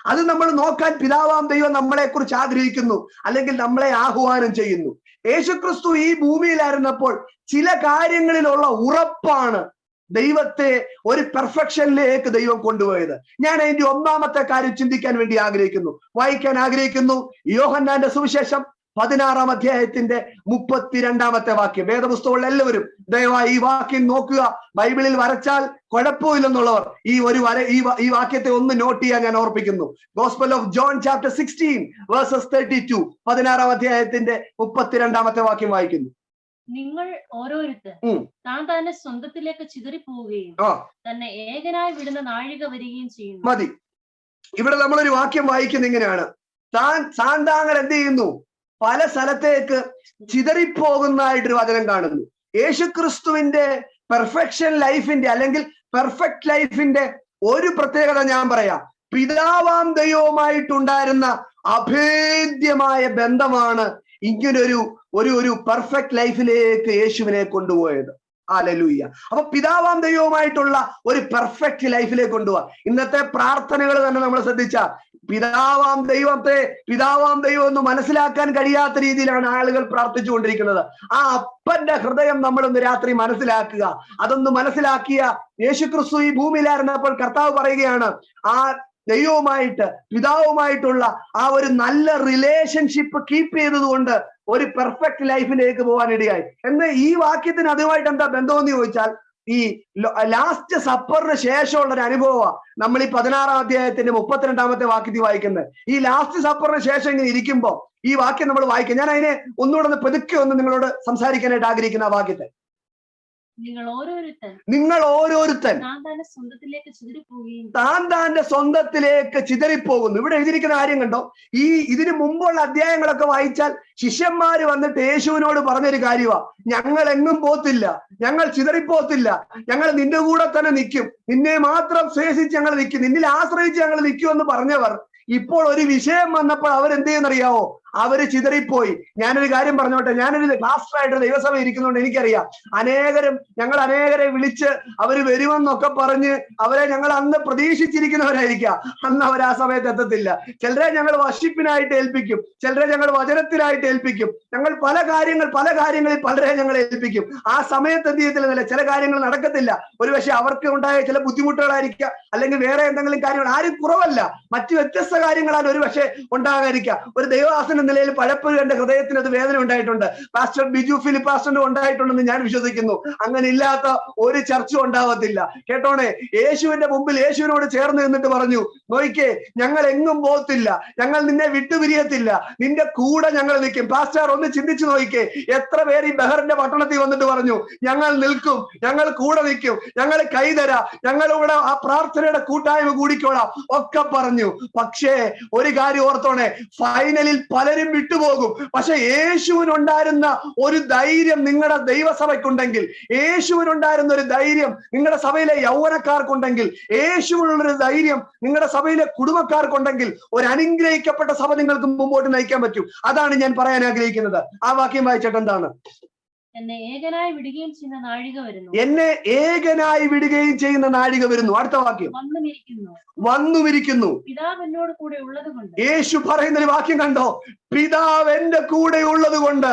അത് നമ്മൾ നോക്കാൻ പിതാവാം ദൈവം നമ്മളെ കുറിച്ച് ആഗ്രഹിക്കുന്നു, അല്ലെങ്കിൽ നമ്മളെ ആഹ്വാനം ചെയ്യുന്നു. യേശുക്രിസ്തു ഈ ഭൂമിയിലായിരുന്നപ്പോൾ ചില കാര്യങ്ങളിലുള്ള ഉറപ്പാണ് ദൈവത്തെ ഒരു പെർഫെക്ഷനിലേക്ക് ദൈവം കൊണ്ടുപോയത്. ഞാൻ അതിന്റെ ഒന്നാമത്തെ കാര്യം ചിന്തിക്കാൻ വേണ്ടി ആഗ്രഹിക്കുന്നു, വായിക്കാൻ ആഗ്രഹിക്കുന്നു. യോഹന്നാന്റെ സുവിശേഷം 16-ാം അധ്യായത്തിന്റെ 32-ാമത്തെ വാക്യം. വേദപുസ്തകമുള്ള എല്ലാവരും ദയവായി ഈ വാക്യം നോക്കുക. ബൈബിളിൽ വരച്ചാൽ കുഴപ്പമില്ലെന്നുള്ളവർ ഈ വാക്യത്തെ ഒന്ന് നോട്ട് ചെയ്യാൻ ഞാൻ ഓർപ്പിക്കുന്നു. Gospel of John chapter 16 verses 32, 16-ാം അധ്യായത്തിന്റെ 32-ാമത്തെ വാക്യം വായിക്കുന്നു. നിങ്ങൾ ഓരോരുത്തർ താൻ തന്നെ സ്വന്തത്തിലേക്ക് ചിതറിപ്പോവുകയും തന്നെ ഏകനായി വിടുന്ന നാഴിക വരികയും ചെയ്യുന്നു. മതി. ഇവിടെ നമ്മളൊരു വാക്യം വായിക്കുന്ന ഇങ്ങനെയാണ്, താങ്കൾ എന്ത് ചെയ്യുന്നു? പല സ്ഥലത്തേക്ക് ചിതറിപ്പോകുന്നതായിട്ടൊരു വചനം കാണുന്നു. യേശുക്രിസ്തുവിന്റെ പെർഫെക്ഷൻ ലൈഫിന്റെ, അല്ലെങ്കിൽ പെർഫെക്റ്റ് ലൈഫിന്റെ ഒരു പ്രത്യേകത ഞാൻ പറയാം. പിതാവാം ദൈവവുമായിട്ടുണ്ടായിരുന്ന അഭേദ്യമായ ബന്ധമാണ് ഇങ്ങനൊരു പെർഫെക്റ്റ് ലൈഫിലേക്ക് യേശുവിനെ കൊണ്ടുപോയത്. ഹല്ലേലൂയ. അപ്പൊ പിതാവാം ദൈവവുമായിട്ടുള്ള ഒരു പെർഫെക്റ്റ് ലൈഫിലേക്ക് കൊണ്ടുപോവാ. ഇന്നത്തെ പ്രാർത്ഥനകൾ തന്നെ നമ്മൾ ശ്രദ്ധിച്ചാൽ പിതാവാം ദൈവം എന്ന് മനസ്സിലാക്കാൻ കഴിയാത്ത രീതിയിലാണ് ആളുകൾ പ്രാർത്ഥിച്ചുകൊണ്ടിരിക്കുന്നത്. ആ അപ്പന്റെ ഹൃദയം നമ്മളൊന്ന് രാത്രി മനസ്സിലാക്കുക. അതൊന്ന് മനസ്സിലാക്കിയ യേശുക്രിസ്തു ഈ ഭൂമിയിലായിരുന്നപ്പോൾ കർത്താവ് പറയുകയാണ്, ആ ദൈവവുമായിട്ട്, പിതാവുമായിട്ടുള്ള ആ ഒരു നല്ല റിലേഷൻഷിപ്പ് കീപ്പ് ചെയ്തതുകൊണ്ട് ഒരു പെർഫെക്റ്റ് ലൈഫിലേക്ക് പോകാൻ ഇടയായി. എന്ന് ഈ വാക്യത്തിന് അതുമായിട്ട് എന്താ ബന്ധമെന്ന് ചോദിച്ചാൽ, ഈ ലാസ്റ്റ് സപ്പറിന് ശേഷമുള്ള ഒരു അനുഭവമാണ് നമ്മൾ ഈ 16-ാം അധ്യായത്തിന്റെ 32-ാമത്തെ വാക്യത്തിൽ വായിക്കുന്നത്. ഈ ലാസ്റ്റ് സപ്പറിന് ശേഷം ഇങ്ങനെ ഇരിക്കുമ്പോ ഈ വാക്യം നമ്മൾ വായിക്കും. ഞാൻ അതിനെ ഒന്നുകൂടെ ഒന്ന് പതുക്കെ ഒന്ന് നിങ്ങളോട് സംസാരിക്കാനായിട്ട് ആഗ്രഹിക്കുന്ന ആ വാക്യത്തെ. നിങ്ങൾ ഓരോരുത്തൻ താൻ താന്റെ സ്വന്തത്തിലേക്ക് ചിതറിപ്പോകുന്നു. ഇവിടെ എഴുതിയിരിക്കുന്ന കാര്യം കണ്ടോ? ഇതിന് മുമ്പുള്ള അധ്യായങ്ങളൊക്കെ വായിച്ചാൽ ശിഷ്യന്മാര് വന്നിട്ട് യേശുവിനോട് പറഞ്ഞൊരു കാര്യമാ, ഞങ്ങൾ എങ്ങും പോത്തില്ല, ഞങ്ങൾ ചിതറിപ്പോത്തില്ല, ഞങ്ങൾ നിന്റെ കൂടെ തന്നെ നിൽക്കും, നിന്നെ മാത്രം ശേഷിച്ച് ഞങ്ങൾ നിൽക്കും, നിന്നിൽ ആശ്രയിച്ച് ഞങ്ങൾ നിൽക്കുമെന്ന് പറഞ്ഞവർ ഇപ്പോൾ ഒരു വിഷയം വന്നപ്പോൾ അവരെന്ത് ചെയ്യുന്നറിയാവോ? അവര് ചിതറിപ്പോയി. ഞാനൊരു കാര്യം പറഞ്ഞോട്ടെ, ഞാനൊരു ക്ലാസ്റ്ററായിട്ട് ദൈവസഭ ഇരിക്കുന്നതുകൊണ്ട് എനിക്കറിയാം, ഞങ്ങൾ അനേകരെ വിളിച്ച് അവര് വരുമെന്നൊക്കെ പറഞ്ഞ് അവരെ ഞങ്ങൾ അന്ന് പ്രതീക്ഷിച്ചിരിക്കുന്നവരായിരിക്കാം. അന്ന് അവർ ആ സമയത്ത് എത്തത്തില്ല. ചിലരെ ഞങ്ങൾ വർഷിപ്പിനായിട്ട് ഏൽപ്പിക്കും, ചിലരെ ഞങ്ങൾ വചനത്തിനായിട്ട് ഏൽപ്പിക്കും, ഞങ്ങൾ പല കാര്യങ്ങളിൽ പലരെ ഞങ്ങൾ ഏൽപ്പിക്കും. ആ സമയത്ത് എന്ത് ചെയ്യത്തില്ല, ചില കാര്യങ്ങൾ നടക്കത്തില്ല. ഒരുപക്ഷെ അവർക്ക് ഉണ്ടായ ചില ബുദ്ധിമുട്ടുകളായിരിക്കാം, അല്ലെങ്കിൽ വേറെ എന്തെങ്കിലും കാര്യങ്ങൾ, ആരും കുറവല്ല, മറ്റു വ്യത്യസ്ത കാര്യങ്ങളാൽ ഒരുപക്ഷെ ഉണ്ടാകാതിരിക്കാം. ഒരു ദൈവദാസൻ നിലയിൽ പലപ്പോഴും എന്റെ ഹൃദയത്തിന് അത് വേദന ഉണ്ടായിട്ടുണ്ട്. പാസ്റ്റർ ബിജു ഫിലിപ്പ് പാസ്റ്ററിന് ഉണ്ടായിട്ടുണ്ടെന്ന് ഞാൻ വിശ്വസിക്കുന്നു. അങ്ങനെ ഇല്ലാത്ത ഒരു ചർച്ച ഉണ്ടാവത്തില്ല. കേട്ടോണേ, യേശുവിന്റെ മുമ്പിൽ യേശുവിനോട് ചേർന്ന് നിന്നിട്ട് പറഞ്ഞു, നോയിക്കേ, ഞങ്ങൾ എങ്ങും പോകത്തില്ല, ഞങ്ങൾ നിന്നെ വിട്ടുപിരിയത്തില്ല, നിന്റെ കൂടെ ഞങ്ങൾ നിൽക്കും. പാസ്റ്റർ ഒന്ന് ചിന്തിച്ചു നോക്കിക്കേ, എത്ര പേര് ഈ ബഹറിന്റെ പട്ടണത്തിൽ വന്നിട്ട് പറഞ്ഞു, ഞങ്ങൾ നിൽക്കും, ഞങ്ങൾ കൂടെ നിൽക്കും, ഞങ്ങൾ കൈതരാ, ഞങ്ങളിവിടെ ആ പ്രാർത്ഥനയുടെ കൂട്ടായ്മ കൂടിക്കോളാം ഒക്കെ പറഞ്ഞു. പക്ഷേ ഒരു കാര്യം ഓർത്തോണേ, ഫൈനലിൽ പലരും വിട്ടുപോകും. പക്ഷെ യേശുവിനുണ്ടായിരുന്ന ഒരു ധൈര്യം നിങ്ങളുടെ ദൈവസഭയ്ക്കുണ്ടെങ്കിൽ, യേശുവിനുണ്ടായിരുന്ന ഒരു ധൈര്യം നിങ്ങളുടെ സഭയിലെ യൗവനക്കാർക്കുണ്ടെങ്കിൽ, യേശുവിനുള്ളൊരു ധൈര്യം നിങ്ങളുടെ സഭയിലെ കുടുംബക്കാർക്കുണ്ടെങ്കിൽ, ഒരു അനുഗ്രഹിക്കപ്പെട്ട സഭ നിങ്ങൾക്ക് മുമ്പോട്ട് നയിക്കാൻ പറ്റും. അതാണ് ഞാൻ പറയാൻ ആഗ്രഹിക്കുന്നത്. ആ വാക്യം വായിച്ചിട്ട് എന്താണ്? എന്നെ ഏകനായി വിടുകയും ചെയ്യുന്ന നാഴിക വരുന്നു. എന്നെ ഏകനായി വിടുകയും ചെയ്യുന്ന നാഴിക വരുന്നു. അടുത്ത വാക്യം, വന്നുമിരിക്കുന്നു. പിതാവ് എന്നോട് കൂടെ ഉള്ളത് കൊണ്ട്. യേശു പറയുന്ന ഒരു വാക്യം കണ്ടോ? പിതാവ് എന്റെ കൂടെ ഉള്ളത് കൊണ്ട്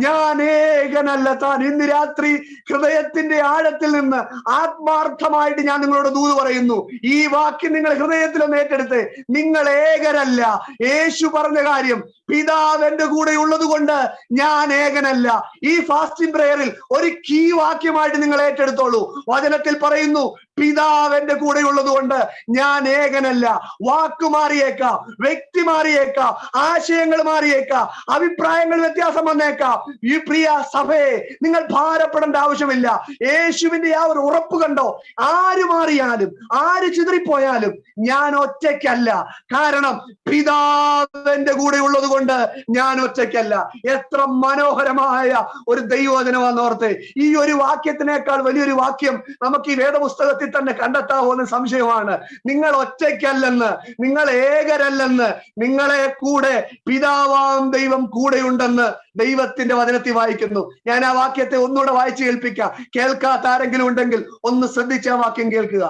ഞാൻ ഏകനല്ല താൻ. ഇന്ന് രാത്രി ഹൃദയത്തിന്റെ ആഴത്തിൽ നിന്ന് ആത്മാർത്ഥമായിട്ട് ഞാൻ നിങ്ങളോട് ദൂത് പറയുന്നു. ഈ വാക്യം നിങ്ങൾ ഹൃദയത്തിൽ ഒന്ന് ഏറ്റെടുത്ത്, നിങ്ങൾ ഏകനല്ല. യേശു പറഞ്ഞ കാര്യം, പിതാവ് എന്റെ കൂടെ ഉള്ളത് കൊണ്ട് ഞാൻ ഏകനല്ല. ഈ ഫാസ്റ്റിംഗ് പ്രേയറിൽ ഒരു കീ വാക്യമായിട്ട് നിങ്ങൾ ഏറ്റെടുത്തോളൂ. വചനത്തിൽ പറയുന്നു, പിതാവ് എന്റെ കൂടെ ഉള്ളത് കൊണ്ട് ഞാൻ ഏകനല്ല. വാക്ക് മാറിയേക്കാം, വ്യക്തി മാറിയേക്കാം, ആശയങ്ങൾ മാറിയേക്കാം, അഭിപ്രായങ്ങൾ വ്യത്യാസം വന്നേക്കാം. ഈ പ്രിയ സഭയെ നിങ്ങൾ ഭാരപ്പെടേണ്ട ആവശ്യമില്ല. യേശുവിന്റെ ആ ഒരു ഉറപ്പ് കണ്ടോ? ആര് മാറിയാലും, ആര് ചിതറിപ്പോയാലും ഞാൻ ഒറ്റയ്ക്കല്ല. കാരണം പിതാവ് എന്റെ കൂടെ ഉള്ളത് കൊണ്ട് ഞാൻ ഒറ്റയ്ക്കല്ല. എത്ര മനോഹരമായ ഒരു ദൈവവചനമാണെന്നോർത്ത്. ഈ ഒരു വാക്യത്തിനേക്കാൾ വലിയൊരു വാക്യം നമുക്ക് ഈ വേദപുസ്തകത്തിൽ തന്നെ കണ്ടെത്താവുന്ന സംശയമാണ്. നിങ്ങൾ ഒറ്റയ്ക്കല്ലെന്ന്, നിങ്ങൾ ഏകരല്ലെന്ന്, നിങ്ങളെ കൂടെ പിതാവാം ദൈവം കൂടെയുണ്ടെന്ന് ദൈവത്തിന്റെ വചനത്തിൽ വായിക്കുന്നു. ഞാൻ ആ വാക്യത്തെ ഒന്നുകൂടെ വായിച്ചു കേൾപ്പിക്കാം. കേൾക്കാത്ത ആരെങ്കിലും ഉണ്ടെങ്കിൽ ഒന്ന് ശ്രദ്ധിച്ച ആ വാക്യം കേൾക്കുക.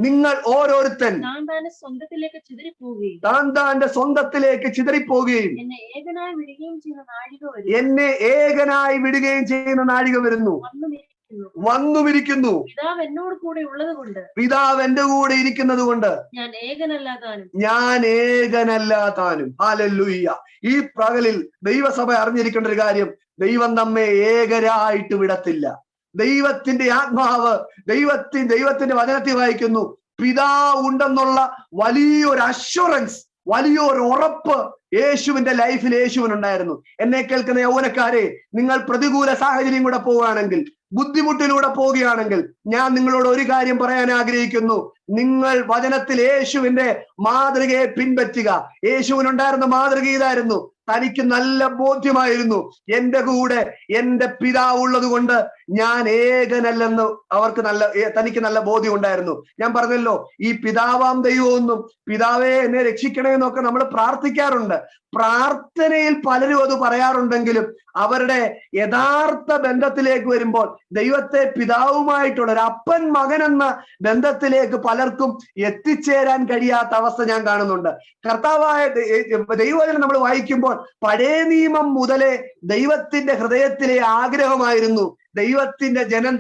നിങ്ങൾ ഓരോരുത്തൻ താൻ താന്റെ സ്വന്തത്തിലേക്ക് ചിതറിപ്പോവുകയും എന്നെ ഏകനായി വിടുകയും ചെയ്യുന്ന നാഴിക വരുന്നു, വന്നുമിരിക്കുന്നു. പിതാവ് എന്റെ കൂടെ ഇരിക്കുന്നത് കൊണ്ട് ഞാൻ ഏകനല്ല താനും. ഹല്ലേലൂയ. ഈ പകലിൽ ദൈവസഭ അറിഞ്ഞിരിക്കേണ്ട ഒരു കാര്യം, ദൈവം നമ്മെ ഏകരായിട്ട് വിടത്തില്ല. ദൈവത്തിന്റെ ആത്മാവ്, ദൈവത്തിന്റെ വചനത്തിൽ വായിക്കുന്നു, പിതാവ് ഉണ്ടെന്നുള്ള വലിയൊരു അഷ്വറൻസ്, വലിയൊരു ഉറപ്പ് യേശുവിന്റെ ലൈഫിൽ യേശുവിനുണ്ടായിരുന്നു. എന്നെ കേൾക്കുന്ന യൗവനക്കാരെ, നിങ്ങൾ പ്രതികൂല സാഹചര്യം കൂടെ പോവുകയാണെങ്കിൽ, ബുദ്ധിമുട്ടിലൂടെ പോവുകയാണെങ്കിൽ, ഞാൻ നിങ്ങളോട് ഒരു കാര്യം പറയാൻ ആഗ്രഹിക്കുന്നു. നിങ്ങൾ വചനത്തിൽ യേശുവിന്റെ മാതൃകയെ പിൻപറ്റുക. യേശുവിനുണ്ടായിരുന്ന മാതൃക ഇതായിരുന്നു. തനിക്ക് നല്ല ബോധ്യമായിരുന്നു, എന്റെ കൂടെ എന്റെ പിതാവ് ഉള്ളത് കൊണ്ട് ഞാൻ ഏകനല്ലെന്ന് തനിക്ക് നല്ല ബോധ്യം ഉണ്ടായിരുന്നു. ഞാൻ പറഞ്ഞല്ലോ, ഈ പിതാവാം ദൈവമൊന്നും, പിതാവേ എന്നെ രക്ഷിക്കണേ എന്നൊക്കെ നമ്മൾ പ്രാർത്ഥിക്കാറുണ്ട്. പ്രാർത്ഥനയിൽ പലരും അത് പറയാറുണ്ടെങ്കിലും അവരുടെ യഥാർത്ഥ ബന്ധത്തിലേക്ക് വരുമ്പോൾ, ദൈവത്തെ പിതാവുമായിട്ടുള്ള ഒരു അപ്പൻ മകൻ എന്ന ബന്ധത്തിലേക്ക് പലർക്കും എത്തിച്ചേരാൻ കഴിയാത്ത അവസ്ഥ ഞാൻ കാണുന്നുണ്ട്. കർത്താവായ ദൈവവചനം നമ്മൾ വായിക്കുമ്പോൾ പഴയ നിയമം മുതലേ ദൈവത്തിന്റെ ഹൃദയത്തിലെ ആഗ്രഹമായിരുന്നു ദൈവത്തിന്റെ ജനം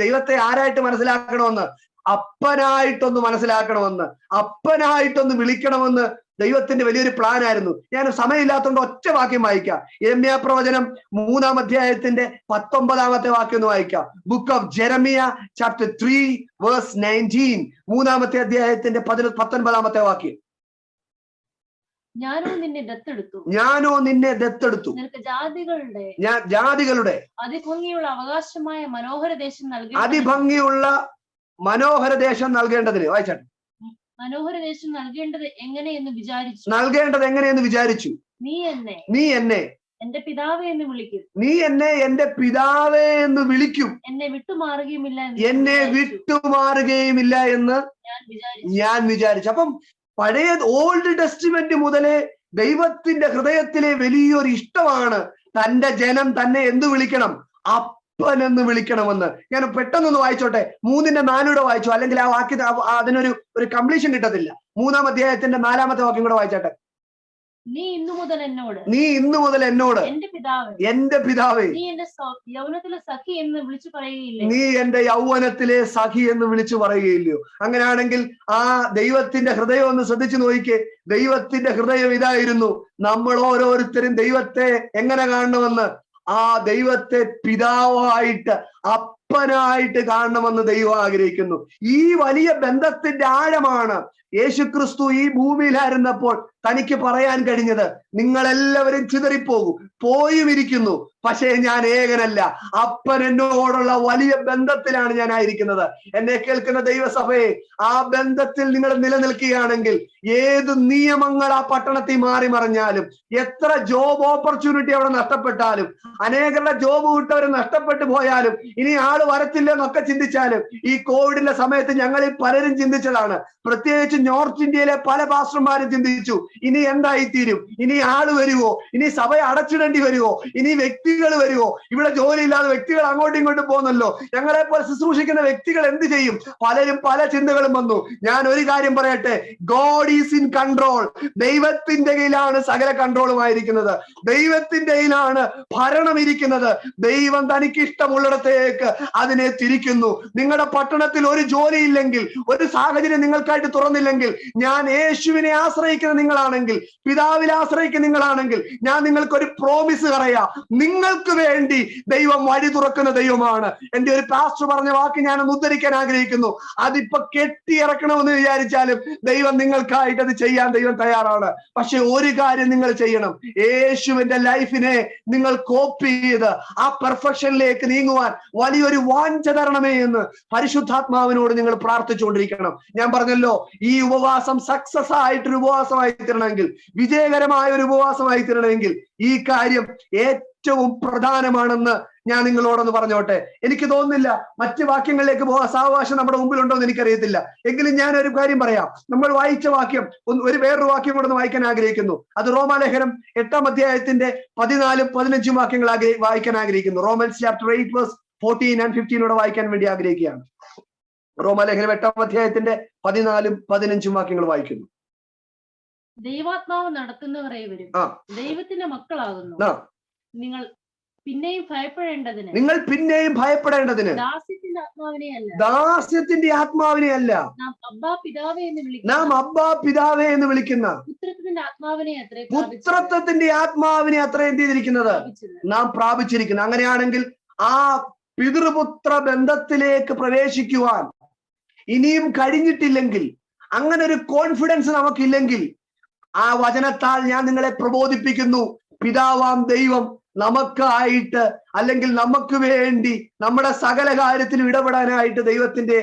ദൈവത്തെ ആരായിട്ട് മനസ്സിലാക്കണമെന്ന്. അപ്പനായിട്ടൊന്ന് മനസ്സിലാക്കണമെന്ന്, അപ്പനായിട്ടൊന്ന് വിളിക്കണമെന്ന് ദൈവത്തിന്റെ വലിയൊരു പ്ലാൻ ആയിരുന്നു. ഞാൻ സമയമില്ലാത്തതുകൊണ്ട് ഒറ്റ വാക്യം വായിക്കാം. യെരമ്യാ പ്രവചനം 3-ാം അധ്യായത്തിന്റെ 19-ാമത്തെ വാക്യം ഒന്ന് വായിക്കാം. Book of Jeremiah chapter 3 verse 19, 3-ാമത്തെ അധ്യായത്തിന്റെ 19-ാമത്തെ വാക്യം. ഞാനോ നിന്നെ ദത്തെടുത്തു, നിനക്ക് ജാതികളുടെ അതിഭംഗിയുള്ള അവകാശമായ മനോഹര ദേശം നൽകേണ്ടതിന് വായിച്ചാട്ടെ. മനോഹര ദേശം നൽകേണ്ടത് എങ്ങനെയെന്ന് വിചാരിച്ചു. നീ എന്നെ എന്റെ പിതാവേ എന്ന് വിളിക്കും, എന്നെ വിട്ടുമാറുകയുമില്ല എന്ന് ഞാൻ വിചാരിച്ചു. അപ്പം പഴയ ഓൾഡ് ടെസ്റ്റ്മെന്റ് മുതലേ ദൈവത്തിന്റെ ഹൃദയത്തിലെ വലിയൊരു ഇഷ്ടമാണ് തന്റെ ജനം തന്നെ എന്ത് വിളിക്കണം, അപ്പനെന്ന് വിളിക്കണമെന്ന്. ഞാൻ പെട്ടെന്നൊന്ന് വായിച്ചോട്ടെ, 3-4 വായിച്ചു, അല്ലെങ്കിൽ ആ വാക്യത്തെ അതിനൊരു കംപ്ലീഷൻ കിട്ടത്തില്ല. 3-ാം അധ്യായത്തിന്റെ 4-ാമത്തെ വാക്യം കൂടെ വായിച്ചോട്ടെ. നീ ഇന്നു മുതൽ എന്നോട് എന്റെ പിതാവേ, നീ എന്റെ യൗവനത്തിലെ സഖി എന്ന് വിളിച്ചു പറയുകയില്ലയോ? അങ്ങനെയാണെങ്കിൽ ആ ദൈവത്തിന്റെ ഹൃദയം ഒന്ന് ശ്രദ്ധിച്ചു നോക്കിക്കേ. ദൈവത്തിന്റെ ഹൃദയം ഇതായിരുന്നു, നമ്മൾ ഓരോരുത്തരും ദൈവത്തെ എങ്ങനെ കാണണമെന്ന്, ആ ദൈവത്തെ പിതാവായിട്ട് അപ്പനായിട്ട് കാണണമെന്ന് ദൈവം ആഗ്രഹിക്കുന്നു. ഈ വലിയ ബന്ധത്തിന്റെ ആഴമാണ് യേശുക്രിസ്തു ഈ ഭൂമിയിലായിരുന്നപ്പോൾ തനിക്ക് പറയാൻ കഴിഞ്ഞത്. നിങ്ങളെല്ലാവരും ചിതറിപ്പോകും, പോയുമിരിക്കുന്നു, പക്ഷേ ഞാൻ ഏകനല്ല, അപ്പൻ എന്നോടുള്ള വലിയ ബന്ധത്തിലാണ് ഞാൻ ആയിരിക്കുന്നത്. എന്നെ കേൾക്കുന്ന ദൈവസഭയെ, ആ ബന്ധത്തിൽ നിങ്ങൾ നിലനിൽക്കുകയാണെങ്കിൽ ഏത് നിയമങ്ങൾ ആ പട്ടണത്തിൽ മാറി മറിഞ്ഞാലും, എത്ര ജോബ് ഓപ്പർച്യൂണിറ്റി അവിടെ നഷ്ടപ്പെട്ടാലും, അനേകരുടെ ജോബ് വിട്ടവർ നഷ്ടപ്പെട്ടു പോയാലും, ഇനി ആള് വരത്തില്ലെന്നൊക്കെ ചിന്തിച്ചാലും, ഈ കോവിഡിന്റെ സമയത്ത് ഞങ്ങളിൽ പലരും ചിന്തിച്ചതാണ്. പ്രത്യേകിച്ച് നോർത്ത് ഇന്ത്യയിലെ പല പാസ്റ്റർമാരും ചിന്തിച്ചു, ഇനി എന്തായിത്തീരും, ഇനി ആള് വരുവോ, ഇനി സഭ അടച്ചിടേണ്ടി വരുവോ, ഇനി വ്യക്തികൾ വരുവോ, ഇവിടെ ജോലിയില്ലാതെ വ്യക്തികൾ അങ്ങോട്ടും ഇങ്ങോട്ടും പോകുന്നല്ലോ, ഞങ്ങളെ പോലെ ശുശ്രൂഷിക്കുന്ന വ്യക്തികൾ എന്ത് ചെയ്യും? പലരും പല ചിന്തകളും വന്നു. ഞാൻ ഒരു കാര്യം പറയട്ടെ, ഗോഡ് ഈസ് ഇൻ കൺട്രോൾ. ദൈവത്തിന്റെ കയ്യിലാണ് സകല കൺട്രോളുമായിരിക്കുന്നത്, ദൈവത്തിന്റെ കയ്യിലാണ് ഭരണം ഇരിക്കുന്നത്. ദൈവം തനിക്ക് ഇഷ്ടമുള്ളിടത്തേക്ക് അതിനെ തിരിക്കുന്നു. നിങ്ങളുടെ പട്ടണത്തിൽ ഒരു ജോലി ഇല്ലെങ്കിൽ, ഒരു സാഹചര്യം നിങ്ങൾക്കായിട്ട് തുറന്നില്ലെങ്കിൽ, ഞാൻ യേശുവിനെ ആശ്രയിക്കുന്ന നിങ്ങളാണെങ്കിൽ, പിതാവിനെ ആശ്രയിക്കുന്ന നിങ്ങളാണെങ്കിൽ, ഞാൻ നിങ്ങൾക്കൊരു പ്രോമിസ് പറയാം, നിങ്ങൾക്ക് വേണ്ടി ദൈവം വഴി തുറക്കുന്ന ദൈവമാണ്. എന്റെ ഒരു പാസ്റ്റർ പറഞ്ഞ വാക്ക് ഞാനൊന്ന് ഉദ്ധരിക്കാൻ ആഗ്രഹിക്കുന്നു. അതിപ്പോ കെട്ടിയിറക്കണമെന്ന് വിചാരിച്ചാലും ദൈവം നിങ്ങൾക്കായിട്ട് അത് ചെയ്യാൻ ദൈവം തയ്യാറാണ്. പക്ഷെ ഒരു കാര്യം നിങ്ങൾ ചെയ്യണം, യേശുവിന്റെ ലൈഫിനെ നിങ്ങൾ കോപ്പി ചെയ്ത് ആ പെർഫെക്ഷനിലേക്ക് നീങ്ങുവാൻ വലിയൊരു വാഞ്ച തരണമേ എന്ന് പരിശുദ്ധാത്മാവിനോട് നിങ്ങൾ പ്രാർത്ഥിച്ചുകൊണ്ടിരിക്കണം. ഞാൻ പറഞ്ഞല്ലോ, ഈ ഉപവാസം സക്സസ് ആയിട്ടൊരു ഉപവാസമായി തീരണമെങ്കിൽ, വിജയകരമായ ഒരു ഉപവാസമായി തീരണമെങ്കിൽ ഈ കാര്യം ഏറ്റവും പ്രധാനമാണെന്ന് ഞാൻ നിങ്ങളോടൊന്ന് പറഞ്ഞോട്ടെ. എനിക്ക് തോന്നുന്നില്ല മറ്റ് വാക്യങ്ങളിലേക്ക് പോകാൻ സാവകാശം നമ്മുടെ മുമ്പിലുണ്ടോ എന്ന് എനിക്കറിയത്തില്ല. എങ്കിലും ഞാൻ ഒരു കാര്യം പറയാം. നമ്മൾ വായിച്ച വാക്യം വേറൊരു വാക്യം കൂടെ ഒന്ന് വായിക്കാൻ ആഗ്രഹിക്കുന്നു. അത് റോമാലേഖനം 8-ാം അധ്യായത്തിന്റെ 14-15 വാക്യങ്ങൾ വായിക്കാൻ ആഗ്രഹിക്കുന്നു. റോമൻസ് ചാപ്റ്റർ 8 വേഴ്സ് 14 and 15 വായിക്കാൻ വേണ്ടി ആഗ്രഹിക്കുകയാണ്. റോമാലേഖനം 8-ാം അധ്യായത്തിന്റെ 14-15 വാക്യങ്ങൾ വായിക്കുന്നു. ദൈവാത്മാവ് നടത്തുന്നവർ ഏവരും ദൈവത്തിന്റെ മക്കളാകുന്നു. നിങ്ങൾ പിന്നെയും ഭയപ്പെടേണ്ടതിന് ദാസ്യത്തിന്റെ ആത്മാവിനെ അല്ല, നാം അബ്ബാ പിതാവേ എന്ന് വിളിക്കുന്ന പുത്രത്വത്തിന്റെ ആത്മാവിനെ അത്ര എന്ത് ചെയ്തിരിക്കുന്നത്, നാം പ്രാപിച്ചിരിക്കുന്നത്. അങ്ങനെയാണെങ്കിൽ ആ പിതൃപുത്ര ബന്ധത്തിലേക്ക് പ്രവേശിക്കുവാൻ ഇനിയും കഴിഞ്ഞിട്ടില്ലെങ്കിൽ, അങ്ങനെ ഒരു കോൺഫിഡൻസ് നമുക്കില്ലെങ്കിൽ, ആ വചനത്താൽ ഞാൻ നിങ്ങളെ പ്രബോധിപ്പിക്കുന്നു. പിതാവാം ദൈവം നമുക്കായിട്ട്, അല്ലെങ്കിൽ നമുക്ക് വേണ്ടി നമ്മുടെ സകല കാര്യത്തിലും ഇടപെടാനായിട്ട് ദൈവത്തിന്റെ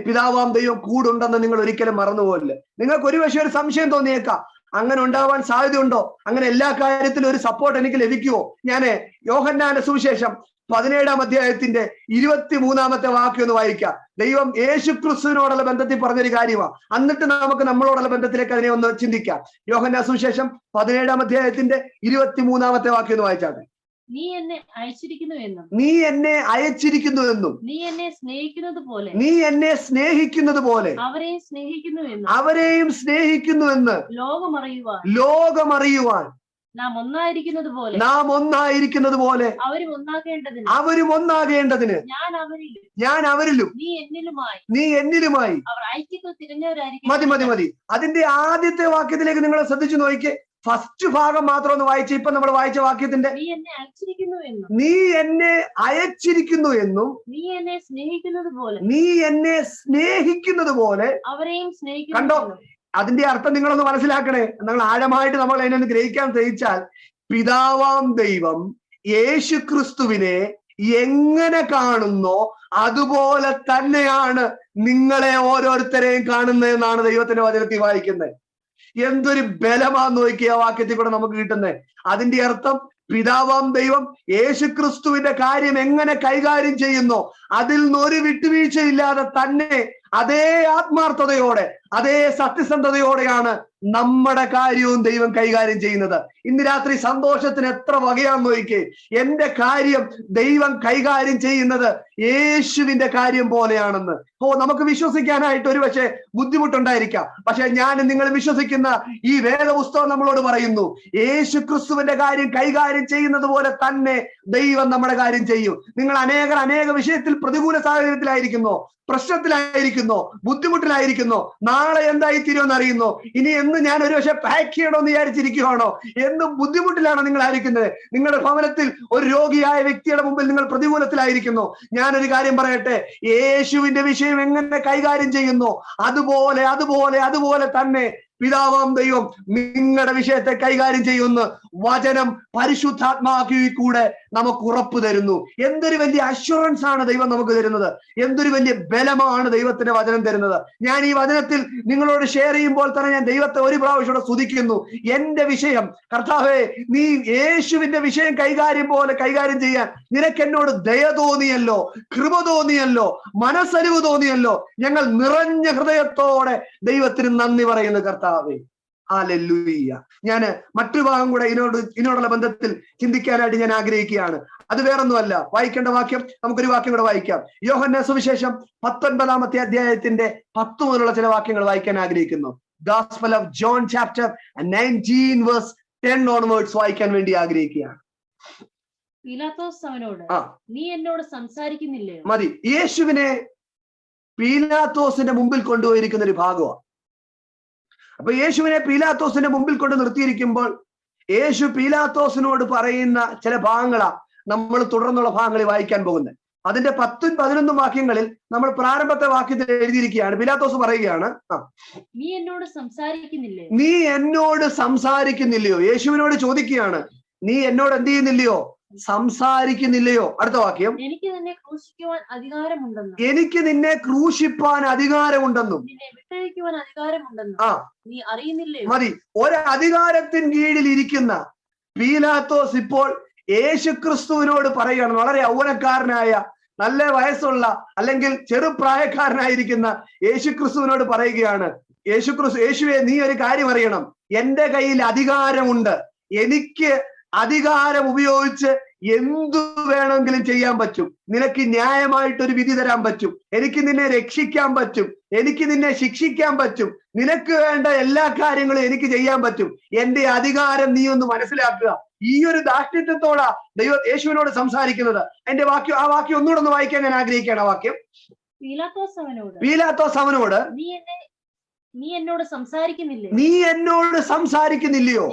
പിതാവാം ദൈവം കൂടുണ്ടെന്ന് നിങ്ങൾ ഒരിക്കലും മറന്നുപോകില്ല. നിങ്ങൾക്ക് ഒരു പക്ഷേ ഒരു സംശയം തോന്നിയേക്കാം, അങ്ങനെ ഉണ്ടാവാൻ സാധ്യതയുണ്ടോ? അങ്ങനെ എല്ലാ കാര്യത്തിലും ഒരു സപ്പോർട്ട് എനിക്ക് ലഭിക്കുമോ? ഞാന് യോഹന്നാന്റെ സുവിശേഷം 17-ാം അധ്യായത്തിന്റെ 23-ാമത്തെ വാക്യം ഒന്ന് വായിക്കാം. ദൈവം യേശുക്രിസ്തുവിനോടുള്ള ബന്ധത്തിൽ പറഞ്ഞൊരു കാര്യമാണ്. എന്നിട്ട് നമുക്ക് നമ്മളോടുള്ള ബന്ധത്തിലേക്ക് അതിനെ ഒന്ന് ചിന്തിക്കാം. യോഹന്നാൻ സുവിശേഷം 17-ാം അധ്യായത്തിന്റെ 23-ാമത്തെ വാക്യം ഒന്ന് വായിച്ചാട്ടെ. നീ എന്നെ അയച്ചിരിക്കുന്നുവെന്നും നീ എന്നെ സ്നേഹിക്കുന്നത് പോലെ അവരെയും സ്നേഹിക്കുന്നുവെന്ന് ലോകമറിയുവാൻ നാം ഒന്നായിരിക്കുന്നത് പോലെ അവരും ഒന്നാകേണ്ടതിന് ഞാൻ അവരിലും നീ എന്നിലുമായി. മതി. അതിന്റെ ആദ്യത്തെ വാക്യത്തിലേക്ക് നിങ്ങൾ ശ്രദ്ധിച്ചു നോക്കിക്കേ. ഫസ്റ്റ് ഭാഗം മാത്രം ഒന്ന് വായിച്ച. ഇപ്പൊ നമ്മൾ വായിച്ച വാക്യത്തിന്റെ നീ എന്നെ അയച്ചിരിക്കുന്നു എന്നും നീ എന്നെ സ്നേഹിക്കുന്നത് പോലെ കണ്ടോ. അതിന്റെ അർത്ഥം നിങ്ങളൊന്ന് മനസ്സിലാക്കണേ. നിങ്ങൾ ആഴമായിട്ട് നമ്മൾ അതിനൊന്ന് ഗ്രഹിക്കാൻ ശ്രമിച്ചാൽ, പിതാവാം ദൈവം യേശു ക്രിസ്തുവിനെ എങ്ങനെ കാണുന്നോ അതുപോലെ തന്നെയാണ് നിങ്ങളെ ഓരോരുത്തരെയും കാണുന്നതെന്നാണ് ദൈവത്തിന്റെ വചനത്തിൽ വായിക്കുന്നത്. എന്തൊരു ബലമാന്ന് നോക്കിയ വാക്യത്തിൽ കൂടെ നമുക്ക് കിട്ടുന്നത്. അതിന്റെ അർത്ഥം പിതാവാം ദൈവം യേശു ക്രിസ്തുവിന്റെ കാര്യം എങ്ങനെ കൈകാര്യം ചെയ്യുന്നോ അതിൽ നിന്നൊരു വിട്ടുവീഴ്ചയില്ലാതെ തന്നെ അതേ ആത്മാർത്ഥതയോടെ അതേ സത്യസന്ധതയോടെയാണ് നമ്മുടെ കാര്യവും ദൈവം കൈകാര്യം ചെയ്യുന്നത്. ഇന്ന് രാത്രി സന്തോഷത്തിന് എത്ര വകയാന്ന് നോക്കിക്കേ. എന്റെ കാര്യം ദൈവം കൈകാര്യം ചെയ്യുന്നത് യേശുവിന്റെ കാര്യം പോലെയാണെന്ന്. നമുക്ക് വിശ്വസിക്കാനായിട്ട് ഒരു പക്ഷേ ബുദ്ധിമുട്ടുണ്ടായിരിക്കാം. പക്ഷെ ഞാൻ നിങ്ങൾ വിശ്വസിക്കുന്ന ഈ വേദപുസ്തകം നമ്മളോട് പറയുന്നു, യേശു ക്രിസ്തുവിന്റെ കാര്യം കൈകാര്യം ചെയ്യുന്നത് പോലെ തന്നെ ദൈവം നമ്മുടെ കാര്യം ചെയ്യും. നിങ്ങൾ അനേക വിഷയത്തിൽ പ്രതികൂല സാഹചര്യത്തിലായിരിക്കുന്നോ, പ്രശ്നത്തിലായിരിക്കുന്നോ, ബുദ്ധിമുട്ടിലായിരിക്കുന്നോ, നാളെ എന്തായി തീരുമെന്ന് അറിയുന്നോ, ഇനി എന്ന് ഞാൻ ഒരു പക്ഷെ പാക്ക് ചെയ്യണമെന്ന് വിചാരിച്ചിരിക്കുകയാണോ, എന്നും ബുദ്ധിമുട്ടിലാണോ നിങ്ങൾ ആയിരിക്കുന്നത്? നിങ്ങളുടെ ഭവനത്തിൽ ഒരു രോഗിയായ വ്യക്തിയുടെ മുമ്പിൽ നിങ്ങൾ പ്രതികൂലത്തിലായിരിക്കുന്നു. ഞാനൊരു കാര്യം പറയട്ടെ, യേശുവിന്റെ വിഷയം എങ്ങനെ കൈകാര്യം ചെയ്യുന്നു അതുപോലെ തന്നെ പിതാവാം ദൈവം നിങ്ങളുടെ വിഷയത്തെ കൈകാര്യം ചെയ്യുന്ന വചനം പരിശുദ്ധാത്മാക്കി കൂടെ നമുക്ക് ഉറപ്പ് തരുന്നു. എന്തൊരു വലിയ അഷ്വറൻസ് ആണ് ദൈവം നമുക്ക് തരുന്നത്. എന്തൊരു വലിയ ബലമാണ് ദൈവത്തിന്റെ വചനം തരുന്നത്. ഞാൻ ഈ വചനത്തിൽ നിങ്ങളോട് ഷെയർ ചെയ്യുമ്പോൾ തന്നെ ഞാൻ ദൈവത്തെ ഒരു പ്രാവശ്യം സ്തുതിക്കുന്നു. എന്റെ വിഷയം കർത്താവേ, നീ യേശുവിന്റെ വിഷയം കൈകാര്യം ചെയ്യാൻ നിനക്ക് എന്നോട് ദയ തോന്നിയല്ലോ, കൃപ തോന്നിയല്ലോ, മനസ്സലിവ് തോന്നിയല്ലോ. ഞങ്ങൾ നിറഞ്ഞ ഹൃദയത്തോടെ ദൈവത്തിന് നന്ദി പറയുന്നു കർത്താവേ. ഹല്ലേലൂയ. ഞാൻ മറ്റൊരു ഭാഗം കൂടെ ഇതിനോടുള്ള ബന്ധത്തിൽ ചിന്തിക്കാനായിട്ട് ഞാൻ ആഗ്രഹിക്കുകയാണ്. അത് വേറൊന്നുമല്ല, വായിക്കേണ്ട വാക്യം നമുക്കൊരു വാക്യം കൂടെ വായിക്കാം. യോഹന്നാൻ സുവിശേഷം 19-ാമത്തെ അധ്യായത്തിന്റെ 10 മുതലുള്ള ചില വാക്യങ്ങൾ വായിക്കാൻ ആഗ്രഹിക്കുന്നു. Gospel of John chapter 19 verse 10 onwards വായിക്കാൻ വേണ്ടി ആഗ്രഹിക്കുകയാണ്. പീലാത്തോസ് അവനോട്, നീ എന്നോട് സംസാരിക്കുന്നില്ലയോ? മതി. യേശുവിനെ പീലാത്തോസിന്റെ മുമ്പിൽ കൊണ്ടുപോയിരിക്കുന്ന ഒരു ഭാഗമാണ്. അപ്പൊ യേശുവിനെ പീലാത്തോസിന്റെ മുമ്പിൽ കൊണ്ട് നിർത്തിയിരിക്കുമ്പോൾ യേശു പീലാത്തോസിനോട് പറയുന്ന ചില ഭാഗങ്ങളാ നമ്മൾ തുടർന്നുള്ള ഭാഗങ്ങളിൽ വായിക്കാൻ പോകുന്നത്. അതിന്റെ 10ഉം 11ഉം വാക്യങ്ങളിൽ നമ്മൾ പ്രാരംഭത്തെ വാക്യത്തിൽ എഴുതിയിരിക്കുകയാണ്. പീലാത്തോസ് പറയുകയാണ്, നീ എന്നോട് സംസാരിക്കുന്നില്ലയോ? യേശുവിനോട് ചോദിക്കുകയാണ്, നീ എന്നോട് എന്ത് ചെയ്യുന്നില്ലയോ? സംസാരിക്കുന്നില്ലയോ? അടുത്ത വാക്യം, എനിക്ക് നിന്നെ ക്രൂശിക്കുവാൻ അധികാരമുണ്ടെന്നും നീ അറിയുന്നില്ലയോ? മതി. ഒരധികാരത്തിന് കീഴിൽ ഇരിക്കുന്ന പീലാത്തോസ് ഇപ്പോൾ യേശുക്രിസ്തുവിനോട് പറയുകയാണ്. വളരെ യൗവനക്കാരനായ, നല്ല വയസ്സുള്ള അല്ലെങ്കിൽ ചെറുപ്രായക്കാരനായിരിക്കുന്ന യേശുക്രിസ്തുവിനോട് പറയുകയാണ്, യേശുവേ, നീ ഒരു കാര്യം അറിയണം. എന്റെ കയ്യിൽ അധികാരമുണ്ട്. എനിക്ക് അധികാരം ഉപയോഗിച്ച് എന്തു വേണമെങ്കിലും ചെയ്യാൻ പറ്റും. നിനക്ക് ന്യായമായിട്ടൊരു വിധി തരാൻ പറ്റും. എനിക്ക് നിന്നെ രക്ഷിക്കാൻ പറ്റും. എനിക്ക് നിന്നെ ശിക്ഷിക്കാൻ പറ്റും. നിനക്ക് വേണ്ട എല്ലാ കാര്യങ്ങളും എനിക്ക് ചെയ്യാൻ പറ്റും. എന്റെ അധികാരം നീ ഒന്ന് മനസ്സിലാക്കുക. ഈ ഒരു ദാഷ്ട്യത്തോടാ ദൈവം യേശുവിനോട് സംസാരിക്കുന്നത്. ആ വാക്യം ഒന്നുകൂടെ ഒന്ന് വായിക്കാൻ ഞാൻ ആഗ്രഹിക്കുകയാണ്. ആ വാക്യം, പീലാത്തോസ് അവനോട്, നീ എന്നോട് സംസാരിക്കുന്നില്ലയോ?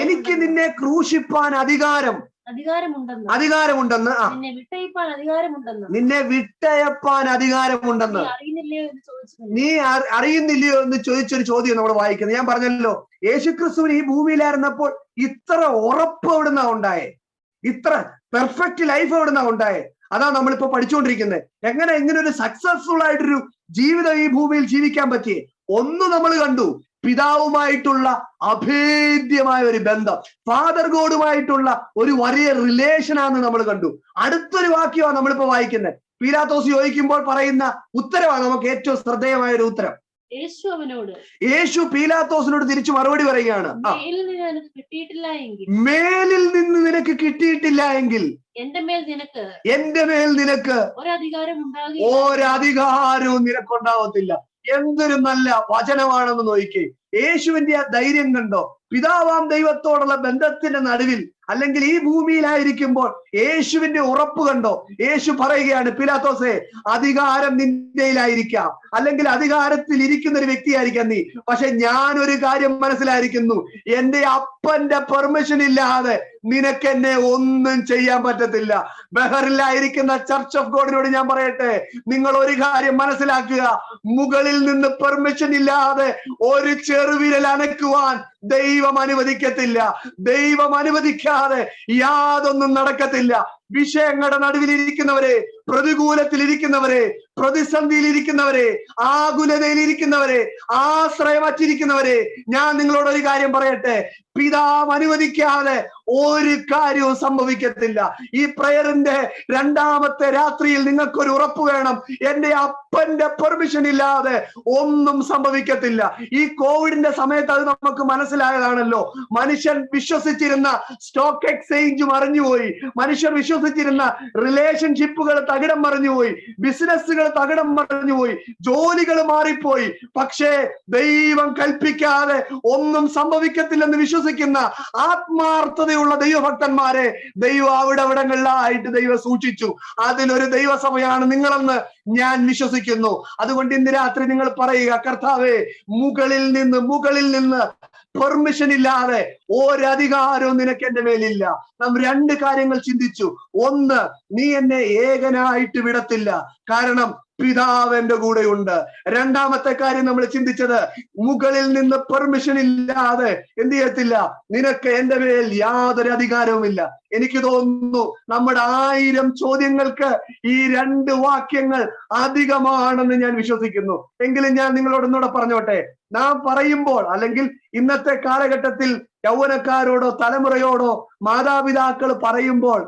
എനിക്ക് നിന്നെ ക്രൂശിപ്പാൻ അധികാരമുണ്ടെന്ന് നിന്നെ വിട്ടയപ്പാൻ അധികാരമുണ്ടെന്ന് നീ അറിയുന്നില്ലയോ എന്ന് ചോദിച്ചൊരു ചോദ്യം നമ്മൾ വായിക്കുന്നത്. ഞാൻ പറഞ്ഞല്ലോ, യേശുക്രിസ്തുവിന് ഈ ഭൂമിയിലായിരുന്നപ്പോൾ ഇത്ര ഉറപ്പ് എവിടുന്നാ ഉണ്ടായേ? ഇത്ര പെർഫെക്റ്റ് ലൈഫ് എവിടുന്നാ ഉണ്ടായേ? അതാ നമ്മളിപ്പോ പഠിച്ചുകൊണ്ടിരിക്കുന്നത്. ഇങ്ങനെ ഒരു സക്സസ്ഫുൾ ആയിട്ടൊരു ജീവിതം ഈ ഭൂമിയിൽ ജീവിക്കാൻ പറ്റിയേ? ഒന്ന് നമ്മൾ കണ്ടു, പിതാവുമായിട്ടുള്ള അഭേദ്യമായ ഒരു ബന്ധം, ഫാദർ ഗോഡുമായിട്ടുള്ള ഒരു വലിയ റിലേഷനാന്ന് നമ്മൾ കണ്ടു. അടുത്തൊരു വാക്യമാണ് നമ്മളിപ്പോ വായിക്കുന്നത്. പീലാത്തോസ് ചോദിക്കുമ്പോൾ പറയുന്ന ഉത്തരവാണ് നമുക്ക് ഏറ്റവും ശ്രദ്ധേയമായ ഒരു ഉത്തരം. യേശു പീലാത്തോസിനോട് തിരിച്ചു മറുപടി പറയുകയാണ്, മേലിൽ നിന്ന് നിനക്ക് കിട്ടിയിട്ടില്ല എങ്കിൽ എന്റെ മേൽ നിനക്ക് ഒരധികാരവും നിനക്കുണ്ടാവത്തില്ല. എന്തൊരു നല്ല വചനമാണെന്ന് നോക്കിക്കേ. യേശുവിന്റെ ആ ധൈര്യം കണ്ടോ? പിതാവാം ദൈവത്തോടുള്ള ബന്ധത്തിന്റെ നടുവിൽ അല്ലെങ്കിൽ ഈ ഭൂമിയിലായിരിക്കുമ്പോൾ യേശുവിന്റെ ഉറപ്പ് കണ്ടോ? യേശു പറയുകയാണ്, പിലാത്തോസേ, അധികാരം നിന്റെയിലായിരിക്കാം, അല്ലെങ്കിൽ അധികാരത്തിൽ ഇരിക്കുന്ന ഒരു വ്യക്തിയായിരിക്കാം നീ, പക്ഷെ ഞാനൊരു കാര്യം മനസ്സിലായിരിക്കുന്നു, എന്റെ അപ്പന്റെ പെർമിഷൻ ഇല്ലാതെ നിനക്ക് എന്നെ ഒന്നും ചെയ്യാൻ പറ്റത്തില്ല. ബഹറിലായിരിക്കുന്ന ചർച്ച് ഓഫ് ഗോഡിനോട് ഞാൻ പറയട്ടെ, നിങ്ങൾ ഒരു കാര്യം മനസ്സിലാക്കുക, മുകളിൽ നിന്ന് പെർമിഷൻ ഇല്ലാതെ ഒരു ചെറുവിരൽ അനക്കുവാൻ ദൈവം അനുവദിക്കത്തില്ല. ദൈവം അനുവദിക്കാതെ യാതൊന്നും നടക്കത്തില്ല. വിഷയങ്ങളുടെ നടുവിലിരിക്കുന്നവരെ, പ്രതികൂലത്തിലിരിക്കുന്നവരെ, പ്രതിസന്ധിയിലിരിക്കുന്നവരെ, ആകുലതയിലിരിക്കുന്നവരെ, ആശ്രയമറ്റിരിക്കുന്നവരെ, ഞാൻ നിങ്ങളോട് ഒരു കാര്യം പറയട്ടെ, പിതാവ് അനുവദിക്കാതെ ഒരു കാര്യവും സംഭവിക്കത്തില്ല. ഈ പ്രയറിന്റെ രണ്ടാമത്തെ രാത്രിയിൽ നിങ്ങൾക്കൊരു ഉറപ്പ് വേണം, എന്റെ അപ്പന്റെ പെർമിഷൻ ഇല്ലാതെ ഒന്നും സംഭവിക്കത്തില്ല. ഈ കോവിഡിന്റെ സമയത്ത് അത് നമുക്ക് മനസ്സിലായതാണല്ലോ. മനുഷ്യൻ വിശ്വസിച്ചിരുന്ന സ്റ്റോക്ക് എക്സ്ചേഞ്ച് മറിഞ്ഞുപോയി, മനുഷ്യർ വിശ്വസിച്ചിരുന്ന റിലേഷൻഷിപ്പുകൾ തകിടം മറിഞ്ഞുപോയി, ബിസിനസ്സുകൾ തകിടം മറിഞ്ഞുപോയി, ജോലികൾ മാറിപ്പോയി. പക്ഷേ ദൈവം കൽപ്പിക്കാതെ ഒന്നും സംഭവിക്കത്തില്ലെന്ന് വിശ്വസിക്കുന്ന ആത്മാർത്ഥതയുള്ള ദൈവഭക്തന്മാരെ ദൈവം അവിടങ്ങളിലായിട്ട് ദൈവം സൂക്ഷിച്ചു. അതിലൊരു ദൈവസഭയാണ് നിങ്ങളെന്ന് ഞാൻ വിശ്വസിക്കുന്നു. അതുകൊണ്ട് ഇന്ന് രാത്രി നിങ്ങൾ പറയുക, കർത്താവേ, മുകളിൽ നിന്ന് പെർമിഷൻ ഇല്ലാതെ ഒരധികാരവും നിനക്ക് എന്റെ മേലില്ല. നാം രണ്ട് കാര്യങ്ങൾ ചിന്തിച്ചു. ഒന്ന്, നീ എന്നെ ഏകനായിട്ട് വിടത്തില്ല, കാരണം പിതാവ് എന്റെ കൂടെയുണ്ട്. രണ്ടാമത്തെ കാര്യം നമ്മൾ ചിന്തിച്ചത്, മുകളിൽ നിന്ന് പെർമിഷൻ ഇല്ലാതെ എന്ത് ചെയ്യത്തില്ല, നിനക്ക് എന്റെ മേൽ യാതൊരു അധികാരവുമില്ല. എനിക്ക് തോന്നുന്നു നമ്മുടെ 1000 ചോദ്യങ്ങൾക്ക് ഈ 2 വാക്യങ്ങൾ അധികമാണെന്ന് ഞാൻ വിശ്വസിക്കുന്നു. എങ്കിലും ഞാൻ നിങ്ങളോടൊന്നുകൂടെ പറഞ്ഞോട്ടെ, നാം പറയുമ്പോൾ, അല്ലെങ്കിൽ ഇന്നത്തെ കാലഘട്ടത്തിൽ യൗവനക്കാരോടോ തലമുറയോടോ മാതാപിതാക്കൾ പറയുമ്പോൾ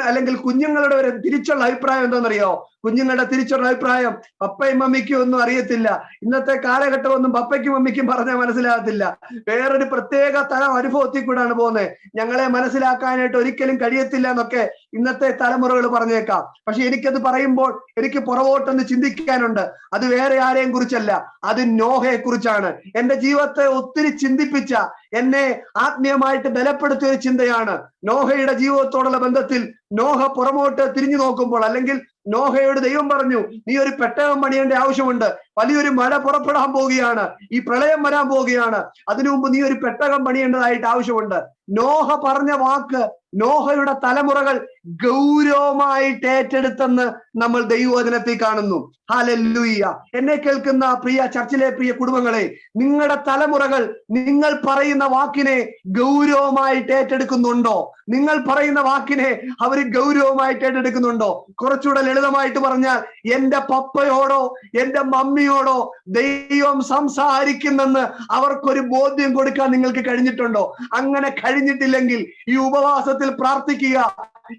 അല്ലെങ്കിൽ കുഞ്ഞുങ്ങളുടെ ഒരു തിരിച്ചുള്ള അഭിപ്രായം എന്താണെന്നറിയോ? കുഞ്ഞുങ്ങളുടെ തിരിച്ചുള്ള അഭിപ്രായം, പപ്പയും മമ്മിക്കും ഒന്നും അറിയത്തില്ല. ഇന്നത്തെ കാലഘട്ടം ഒന്നും പപ്പയ്ക്കും മമ്മിക്കും പറഞ്ഞാൽ മനസ്സിലാകത്തില്ല. വേറൊരു പ്രത്യേക തരം അനുഭവത്തിൽ കൂടാണ് പോകുന്നത്. ഞങ്ങളെ മനസ്സിലാക്കാനായിട്ട് ഒരിക്കലും കഴിയത്തില്ല എന്നൊക്കെ ഇന്നത്തെ തലമുറകൾ പറഞ്ഞേക്കാം. പക്ഷെ എനിക്കത് പറയുമ്പോൾ എനിക്ക് പുറകോട്ടൊന്ന് ചിന്തിക്കാനുണ്ട്. അത് വേറെ ആരെയും കുറിച്ചല്ല, അത് നോഹയെ കുറിച്ചാണ്. എന്റെ ജീവിതത്തെ ഒത്തിരി ചിന്തിപ്പിച്ച, എന്നെ ആത്മീയമായിട്ട് ബലപ്പെടുത്തിയ ഒരു ചിന്തയാണ്. നോഹയുടെ ജീവിതത്തോടുള്ള ബന്ധത്തിൽ നോഹ പുറമോട്ട് തിരിഞ്ഞു നോക്കുമ്പോൾ, അല്ലെങ്കിൽ നോഹയോട് ദൈവം പറഞ്ഞു, നീ ഒരു പെട്ടകം പണിയേണ്ട ആവശ്യമുണ്ട്, വലിയൊരു മഴ പുറപ്പെടാൻ പോവുകയാണ്, ഈ പ്രളയം വരാൻ പോവുകയാണ്, അതിനു മുമ്പ് നീ ഒരു പെട്ടകം പണിയേണ്ടതായിട്ട് ആവശ്യമുണ്ട്. നോഹ പറഞ്ഞ വാക്ക് നോഹയുടെ തലമുറകൾ ഗൗരവമായിട്ട് ഏറ്റെടുത്തെന്ന് നമ്മൾ ദൈവവചനത്തിൽ കാണുന്നു. ഹല്ലേലൂയ. എന്നെ കേൾക്കുന്ന പ്രിയ ചർച്ചിലെ പ്രിയ കുടുംബങ്ങളെ, നിങ്ങളുടെ തലമുറകൾ നിങ്ങൾ പറയുന്ന വാക്കിനെ ഗൗരവമായിട്ട് ഏറ്റെടുക്കുന്നുണ്ടോ? നിങ്ങൾ പറയുന്ന വാക്കിനെ അവർ ഗൗരവമായിട്ട് ഏറ്റെടുക്കുന്നുണ്ടോ? കുറച്ചുകൂടെ ലളിതമായിട്ട് പറഞ്ഞാൽ, എന്റെ പപ്പയോടോ എന്റെ മമ്മിയോടോ ദൈവം സംസാരിക്കുന്നെന്ന് അവർക്കൊരു ബോധ്യം കൊടുക്കാൻ നിങ്ങൾക്ക് കഴിഞ്ഞിട്ടുണ്ടോ? അങ്ങനെ കഴിഞ്ഞിട്ടില്ലെങ്കിൽ ഈ ഉപവാസത്തിൽ പ്രാർത്ഥിക്കുക,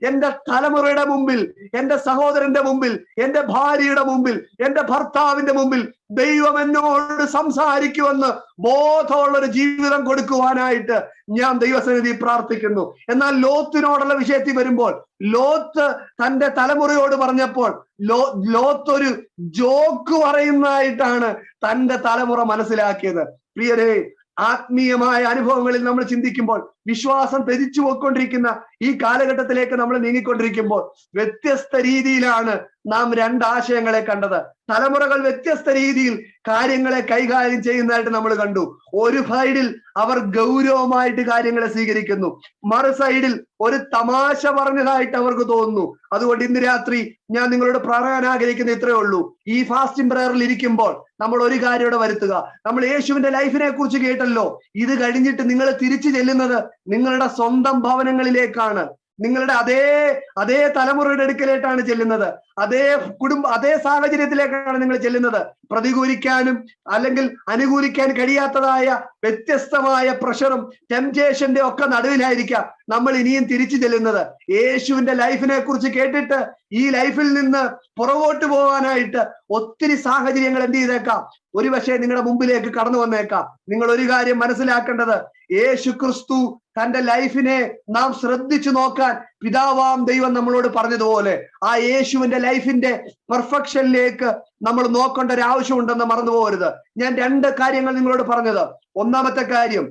എന്റെ തലമുറയുടെ മുമ്പിൽ, എന്റെ സഹോദരന്റെ മുമ്പിൽ, എന്റെ ഭാര്യയുടെ മുമ്പിൽ, എന്റെ ഭർത്താവിന്റെ മുമ്പിൽ ദൈവം എന്നോട് സംസാരിക്കുമെന്ന് ബോധമുള്ളൊരു ജീവിതം കൊടുക്കുവാനായിട്ട് ഞാൻ ദൈവസന്നിധി പ്രാർത്ഥിക്കുന്നു. എന്നാൽ ലോത്തിനോടുള്ള വിഷയത്തിൽ വരുമ്പോൾ, ലോത്ത് തന്റെ തലമുറയോട് പറഞ്ഞപ്പോൾ ലോത്ത് ഒരു ജോക്ക് പറയുന്നതായിട്ടാണ് തന്റെ തലമുറ മനസ്സിലാക്കിയത്. പ്രിയരെ, ആത്മീയമായ അനുഭവങ്ങളിൽ നമ്മൾ ചിന്തിക്കുമ്പോൾ, വിശ്വാസം ത്യജിച്ചു പോയിക്കൊണ്ടിരിക്കുന്ന ഈ കാലഘട്ടത്തിലേക്ക് നമ്മൾ നീങ്ങിക്കൊണ്ടിരിക്കുമ്പോൾ വ്യത്യസ്ത രീതിയിലാണ് നാം 2 ആശയങ്ങളെ കണ്ടത്. തലമുറകൾ വ്യത്യസ്ത രീതിയിൽ കാര്യങ്ങളെ കൈകാര്യം ചെയ്യുന്നതായിട്ട് നമ്മൾ കണ്ടു. ഒരു സൈഡിൽ അവർ ഗൗരവമായിട്ട് കാര്യങ്ങളെ സ്വീകരിക്കുന്നു, മറു സൈഡിൽ ഒരു തമാശ പറഞ്ഞതായിട്ട് അവർക്ക് തോന്നുന്നു. അതുകൊണ്ട് ഇന്ന് രാത്രി ഞാൻ നിങ്ങളോട് പറയാൻ ആഗ്രഹിക്കുന്ന ഇത്രയേ ഉള്ളൂ. ഈ ഫാസ്റ്റിംഗ് പ്രയറിൽ ഇരിക്കുമ്പോൾ നമ്മൾ ഒരു കാര്യം ഇവിടെ വരുത്തുക. നമ്മൾ യേശുവിന്റെ ലൈഫിനെ കുറിച്ച് കേട്ടല്ലോ. ഇത് കഴിഞ്ഞിട്ട് നിങ്ങൾ തിരിച്ചു ചെല്ലുന്നത് നിങ്ങളുടെ സ്വന്തം ഭവനങ്ങളിലേക്കാണ്. നിങ്ങളുടെ അതേ തലമുറയുടെ അടുക്കലേക്കാണ് ചെല്ലുന്നത്. അതേ സാഹചര്യത്തിലേക്കാണ് നിങ്ങൾ ചെല്ലുന്നത്. പ്രതികൂലിക്കാനും അല്ലെങ്കിൽ അനുകൂലിക്കാൻ കഴിയാത്തതായ വ്യത്യസ്തമായ പ്രഷറും ടെംപ്റ്റേഷന്റെ ഒക്കെ നടുവിലായിരിക്കാം നമ്മൾ ഇനിയും തിരിച്ചു ചെല്ലുന്നത്. യേശുവിന്റെ ലൈഫിനെ കുറിച്ച് കേട്ടിട്ട് ഈ ലൈഫിൽ നിന്ന് പുറകോട്ട് പോകാനായിട്ട് ഒത്തിരി സാഹചര്യങ്ങൾ എന്ത് ചെയ്തേക്കാം, ഒരുപക്ഷെ നിങ്ങളുടെ മുമ്പിലേക്ക് കടന്നു വന്നേക്കാം. നിങ്ങൾ ഒരു കാര്യം മനസ്സിലാക്കേണ്ടത്, യേശു ക്രിസ്തു തന്റെ ലൈഫിനെ നാം ശ്രദ്ധിച്ചു നോക്കാൻ പിതാവാം ദൈവം നമ്മളോട് പറഞ്ഞതുപോലെ ആ യേശുവിന്റെ ലൈഫിന്റെ പെർഫെക്ഷനിലേക്ക് നമ്മൾ നോക്കേണ്ട ഒരു ആവശ്യമുണ്ടെന്ന് മറന്നു പോകരുത്. ഞാൻ 2 കാര്യങ്ങൾ നിങ്ങളോട് പറഞ്ഞത്. ഒന്നാമത്തെ കാര്യം,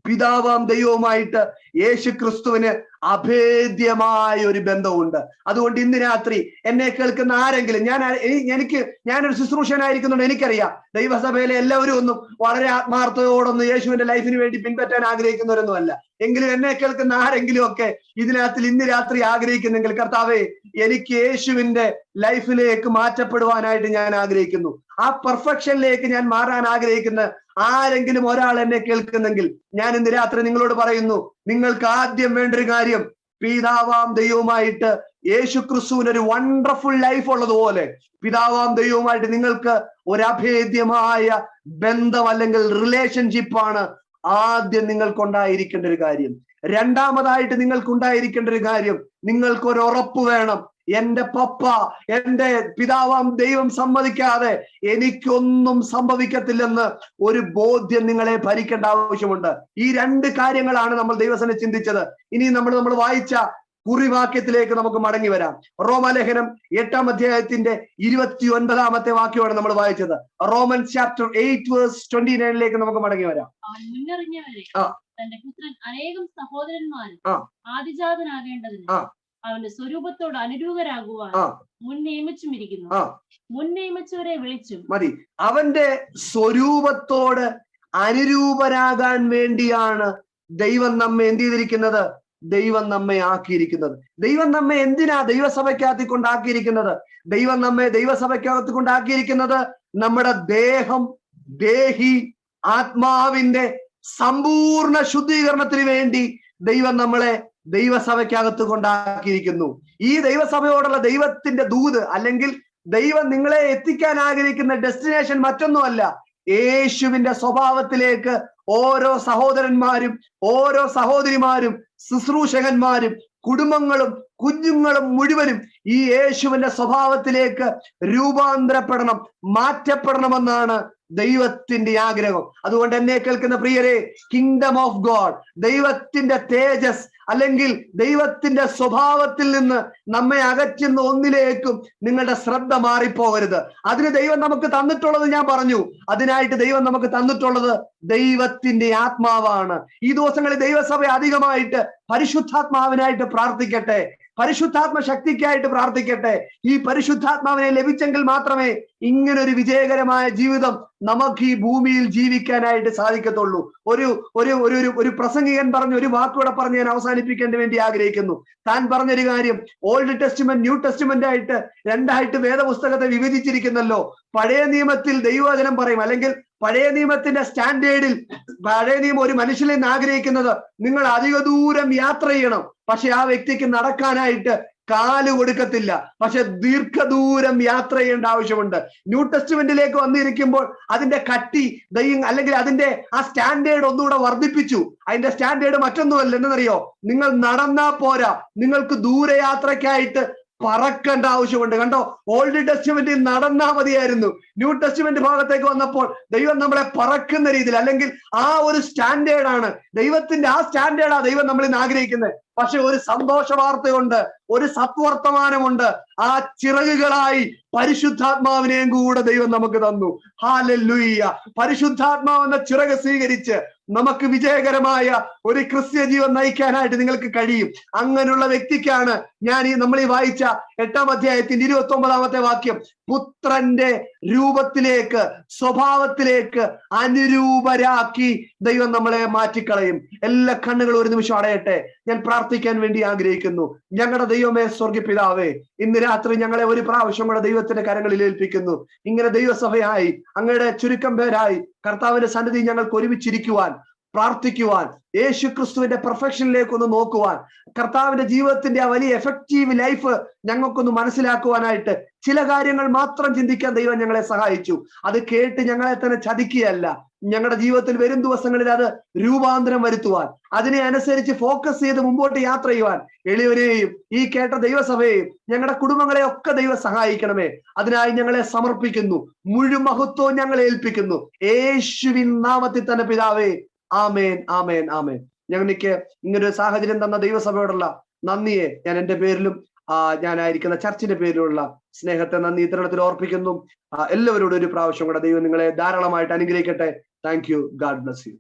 പിതാവാം ദൈവവുമായിട്ട് യേശു ക്രിസ്തുവിന് അഭേദ്യമായ ഒരു ബന്ധമുണ്ട്. അതുകൊണ്ട് ഇന്ന് രാത്രി എന്നെ കേൾക്കുന്ന ആരെങ്കിലും, ഞാനൊരു ശുശ്രൂഷകനായിരിക്കുന്നുണ്ട്, എനിക്കറിയാം ദൈവസഭയിലെ എല്ലാവരും ഒന്നും വളരെ ആത്മാർത്ഥതയോടൊന്നും യേശുവിന്റെ ലൈഫിന് വേണ്ടി പിൻപറ്റാൻ ആഗ്രഹിക്കുന്നവരൊന്നുമല്ല. എങ്കിലും എന്നെ കേൾക്കുന്ന ആരെങ്കിലും ഒക്കെ ഇതിനകത്തിൽ ഇന്ന് രാത്രി ആഗ്രഹിക്കുന്നെങ്കിൽ, കർത്താവേ എനിക്ക് യേശുവിന്റെ ലൈഫിലേക്ക് മാറ്റപ്പെടുവാനായിട്ട് ഞാൻ ആഗ്രഹിക്കുന്നു, ആ പെർഫെക്ഷനിലേക്ക് ഞാൻ മാറാൻ ആഗ്രഹിക്കുന്ന ആരെങ്കിലും ഒരാൾ എന്നെ കേൾക്കുന്നെങ്കിൽ, ഞാൻ ഇന്ന് രാത്രി നിങ്ങളോട് പറയുന്നു, നിങ്ങൾക്ക് ആദ്യം വേണ്ട ഒരു കാര്യം, പിതാവാം ദൈവവുമായിട്ട് യേശു ക്രിസ്തുവിന് ഒരു വണ്ടർഫുൾ ലൈഫ് ഉള്ളതുപോലെ പിതാവാം ദൈവവുമായിട്ട് നിങ്ങൾക്ക് ഒരു അഭേദ്യമായ ബന്ധം അല്ലെങ്കിൽ റിലേഷൻഷിപ്പാണ് ആദ്യം നിങ്ങൾക്കുണ്ടായിരിക്കേണ്ട ഒരു കാര്യം. രണ്ടാമതായിട്ട് നിങ്ങൾക്കുണ്ടായിരിക്കേണ്ട ഒരു കാര്യം, നിങ്ങൾക്കൊരു ഉറപ്പ് വേണം, എന്റെ പപ്പ, എന്റെ പിതാവാം ദൈവം സമ്മതിക്കാതെ എനിക്കൊന്നും സംഭവിക്കത്തില്ലെന്ന് ഒരു ബോധ്യം നിങ്ങളെ ഭരിക്കേണ്ട ആവശ്യമുണ്ട്. ഈ 2 കാര്യങ്ങളാണ് നമ്മൾ ദൈവസനെ ചിന്തിച്ചത്. ഇനി നമ്മൾ വായിച്ച കുറിവാക്യത്തിലേക്ക് നമുക്ക് മടങ്ങി വരാം. റോമാലേഖനം 8-ാം അധ്യായത്തിന്റെ 29-ാമത്തെ വാക്യമാണ് നമ്മൾ വായിച്ചത്. റോമൻസ് ചാപ്റ്റർ 8 വേഴ്സ് 29 നമുക്ക് മടങ്ങി വരാം. തന്റെ പുത്രൻ അനേകം സഹോദരന്മാരും ആദിജാതനാകേണ്ടതിന് അവന്റെ സ്വരൂപത്തോട് അനുരൂപരാകുവാൻ മുൻ നിയമിച്ചുമിരിക്കുന്നു. മുൻ നിയമിച്ചവരെ വിളിച്ചും മതി. അവന്റെ സ്വരൂപത്തോട് അനുരൂപരാകാൻ വേണ്ടിയാണ് ദൈവം നമ്മെ എന്ത് ചെയ്തിരിക്കുന്നത്? ദൈവം നമ്മെ ആക്കിയിരിക്കുന്നത്. ദൈവം നമ്മെ എന്തിനാ ദൈവസഭയ്ക്കകത്ത് കൊണ്ടാക്കിയിരിക്കുന്നത്? ദൈവം നമ്മെ ദൈവസഭയ്ക്കകത്ത് കൊണ്ടാക്കിയിരിക്കുന്നത് നമ്മുടെ ദേഹി ആത്മാവിന്റെ സമ്പൂർണ്ണ ശുദ്ധീകരണത്തിന് വേണ്ടി ദൈവം നമ്മളെ ദൈവസഭയ്ക്കകത്ത് കൊണ്ടാക്കിയിരിക്കുന്നു. ഈ ദൈവസഭയോടുള്ള ദൈവത്തിന്റെ ദൂത് അല്ലെങ്കിൽ ദൈവം നിങ്ങളെ എത്തിക്കാൻ ആഗ്രഹിക്കുന്ന ഡെസ്റ്റിനേഷൻ മറ്റൊന്നുമല്ല, യേശുവിന്റെ സ്വഭാവത്തിലേക്ക് ഓരോ സഹോദരന്മാരും ഓരോ സഹോദരിമാരും ശുശ്രൂഷകന്മാരും കുടുംബങ്ങളും കുഞ്ഞുങ്ങളും മുഴുവനും ഈ യേശുവിന്റെ സ്വഭാവത്തിലേക്ക് രൂപാന്തരപ്പെടണം, മാറ്റപ്പെടണമെന്നാണ് ദൈവത്തിന്റെ ആഗ്രഹം. അതുകൊണ്ട് എന്നെ കേൾക്കുന്ന പ്രിയരെ, കിങ്ഡം ഓഫ് ഗോഡ്, ദൈവത്തിന്റെ തേജസ് അല്ലെങ്കിൽ ദൈവത്തിന്റെ സ്വഭാവത്തിൽ നിന്ന് നമ്മെ അകറ്റുന്ന ഒന്നിലേക്കും നിങ്ങളുടെ ശ്രദ്ധ മാറിപ്പോകരുത്. അതിന് ദൈവം നമുക്ക് തന്നിട്ടുള്ളത് ഞാൻ പറഞ്ഞു. അതിനായിട്ട് ദൈവം നമുക്ക് തന്നിട്ടുള്ളത് ദൈവത്തിന്റെ ആത്മാവാണ്. ഈ ദിവസങ്ങളിൽ ദൈവസഭ അധികമായിട്ട് പരിശുദ്ധാത്മാവിനായിട്ട് പ്രാർത്ഥിക്കട്ടെ, പരിശുദ്ധാത്മ ശക്തിക്കായിട്ട് പ്രാർത്ഥിക്കട്ടെ. ഈ പരിശുദ്ധാത്മാവിനെ ലഭിച്ചെങ്കിൽ മാത്രമേ ഇങ്ങനൊരു വിജയകരമായ ജീവിതം നമുക്ക് ഈ ഭൂമിയിൽ ജീവിക്കാനായിട്ട് സാധിക്കത്തുള്ളൂ. ഒരു പ്രസംഗികൻ പറഞ്ഞ ഒരു വാക്കുകൂടെ പറഞ്ഞ് ഞാൻ അവസാനിപ്പിക്കാൻ വേണ്ടി ആഗ്രഹിക്കുന്നു. താൻ പറഞ്ഞൊരു കാര്യം, ഓൾഡ് ടെസ്റ്റ്മെന്റ് ന്യൂ ടെസ്റ്റ്മെന്റ് ആയിട്ട് 2ആയിട്ട് വേദപുസ്തകത്തെ വിഭജിച്ചിരിക്കുന്നല്ലോ. പഴയ നിയമത്തിൽ ദൈവവചനം പറയും, അല്ലെങ്കിൽ പഴയ നിയമത്തിന്റെ സ്റ്റാൻഡേർഡിൽ പഴയ നിയമം ഒരു മനുഷ്യനിൽ നിന്ന് ആഗ്രഹിക്കുന്നത് നിങ്ങൾ അധിക ദൂരം യാത്ര ചെയ്യണം, പക്ഷെ ആ വ്യക്തിക്ക് നടക്കാനായിട്ട് കാല് കൊടുക്കത്തില്ല, പക്ഷെ ദീർഘദൂരം യാത്ര ചെയ്യേണ്ട ആവശ്യമുണ്ട്. ന്യൂ ടെസ്റ്റ്മെന്റിലേക്ക് വന്നിരിക്കുമ്പോൾ അതിന്റെ കട്ടി അല്ലെങ്കിൽ അതിന്റെ ആ സ്റ്റാൻഡേർഡ് ഒന്നുകൂടെ വർദ്ധിപ്പിച്ചു. അതിന്റെ സ്റ്റാൻഡേർഡ് മറ്റൊന്നുമല്ല, എന്നറിയോ? നിങ്ങൾ നടന്നാ പോരാ, നിങ്ങൾക്ക് ദൂരയാത്രയ്ക്കായിട്ട് പറക്കേണ്ട ആവശ്യമുണ്ട്. കണ്ടോ, ഓൾഡ് ടെസ്റ്റ്മെന്റിൽ നടന്നാ മതിയായിരുന്നു. ന്യൂ ടെസ്റ്റ്മെന്റ് ഭാഗത്തേക്ക് വന്നപ്പോൾ ദൈവം നമ്മളെ പറക്കുന്ന രീതിയിൽ, അല്ലെങ്കിൽ ആ ഒരു സ്റ്റാൻഡേർഡാണ് ദൈവത്തിന്റെ, ആ സ്റ്റാൻഡേർഡാണ് ദൈവം നമ്മളിൽ നിന്ന് ആഗ്രഹിക്കുന്നത്. പക്ഷെ ഒരു സന്തോഷ വാർത്തയുണ്ട്, ഒരു സത്വർത്തമാനമുണ്ട്. ആ ചിറകുകളായി പരിശുദ്ധാത്മാവിനെയും കൂടെ ദൈവം നമുക്ക് തന്നു. ഹല്ലേലൂയ! പരിശുദ്ധാത്മാവെന്ന ചിറക് സ്വീകരിച്ച് നമുക്ക് വിജയകരമായ ഒരു ക്രിസ്ത്യ ജീവൻ നയിക്കാനായിട്ട് നിങ്ങൾക്ക് കഴിയും. അങ്ങനെയുള്ള വ്യക്തിക്കാണ് നമ്മൾ ഈ വായിച്ച 8-ാം അധ്യായത്തിന്റെ 29-ാമത്തെ വാക്യം, പുത്രന്റെ രൂപത്തിലേക്ക് സ്വഭാവത്തിലേക്ക് അനുരൂപരാക്കി ദൈവം നമ്മളെ മാറ്റിക്കളയും. എല്ലാ കണ്ണുകളും ഒരു നിമിഷം അടയട്ടെ. ഞാൻ പ്രാർത്ഥിക്കാൻ വേണ്ടി ആഗ്രഹിക്കുന്നു. ഞങ്ങളുടെ ദൈവമേ, സ്വർഗ്ഗപിതാവേ, ഇന്ന് രാത്രി ഞങ്ങളെ ഒരു പ്രാവശ്യം കൂടെ ദൈവത്തിന്റെ കരങ്ങളിൽ ഏൽപ്പിക്കുന്നു. ഇങ്ങനെ ദൈവസഭയായി അങ്ങയുടെ ചുരുക്കം പേരായി കർത്താവിന്റെ സന്നിധി ഞങ്ങൾക്ക് ഒരുമിച്ചിരിക്കുവാൻ, പ്രാർത്ഥിക്കുവാൻ, യേശു ക്രിസ്തുവിന്റെ പെർഫെക്ഷനിലേക്ക് ഒന്ന് നോക്കുവാൻ, കർത്താവിന്റെ ജീവിതത്തിന്റെ ആ വലിയ എഫക്റ്റീവ് ലൈഫ് ഞങ്ങൾക്കൊന്ന് മനസ്സിലാക്കുവാനായിട്ട് ചില കാര്യങ്ങൾ മാത്രം ചിന്തിക്കാൻ ദൈവം ഞങ്ങളെ സഹായിച്ചു. അത് കേട്ട് ഞങ്ങളെ തന്നെ ചതിക്കുകയല്ല, ഞങ്ങളുടെ ജീവിതത്തിൽ വരും ദിവസങ്ങളിൽ അത് രൂപാന്തരം വരുത്തുവാൻ, അതിനെ അനുസരിച്ച് ഫോക്കസ് ചെയ്ത് മുമ്പോട്ട് യാത്ര ചെയ്യുവാൻ എളിയവരെയും ഈ കേട്ട ദൈവസഭയെയും ഞങ്ങളുടെ കുടുംബങ്ങളെ ഒക്കെ ദൈവം സഹായിക്കണമേ. അതിനായി ഞങ്ങളെ സമർപ്പിക്കുന്നു. മുഴുവൻ മഹത്വവും ഞങ്ങളെ ഏൽപ്പിക്കുന്നു. യേശുവിൻ നാമത്തിൽ തന്നെ പിതാവേ, ആമേൻ, ആമേൻ, ആമേൻ. ഞങ്ങൾക്ക് ഇങ്ങനൊരു സാഹചര്യം തന്ന ദൈവസഭയോടുള്ള നന്ദിയെ ഞാൻ എൻ്റെ പേരിലും ഞാനായിരിക്കുന്ന ചർച്ചിന്റെ പേരിലുള്ള സ്നേഹത്തെ നന്ദി ഇത്തരണത്തിൽ ഓർപ്പിക്കുന്നു. എല്ലാവരോടും ഒരു പ്രാവശ്യം കൂടെ ദൈവം നിങ്ങളെ ധാരാളമായിട്ട് അനുഗ്രഹിക്കട്ടെ. Thank you. God bless you.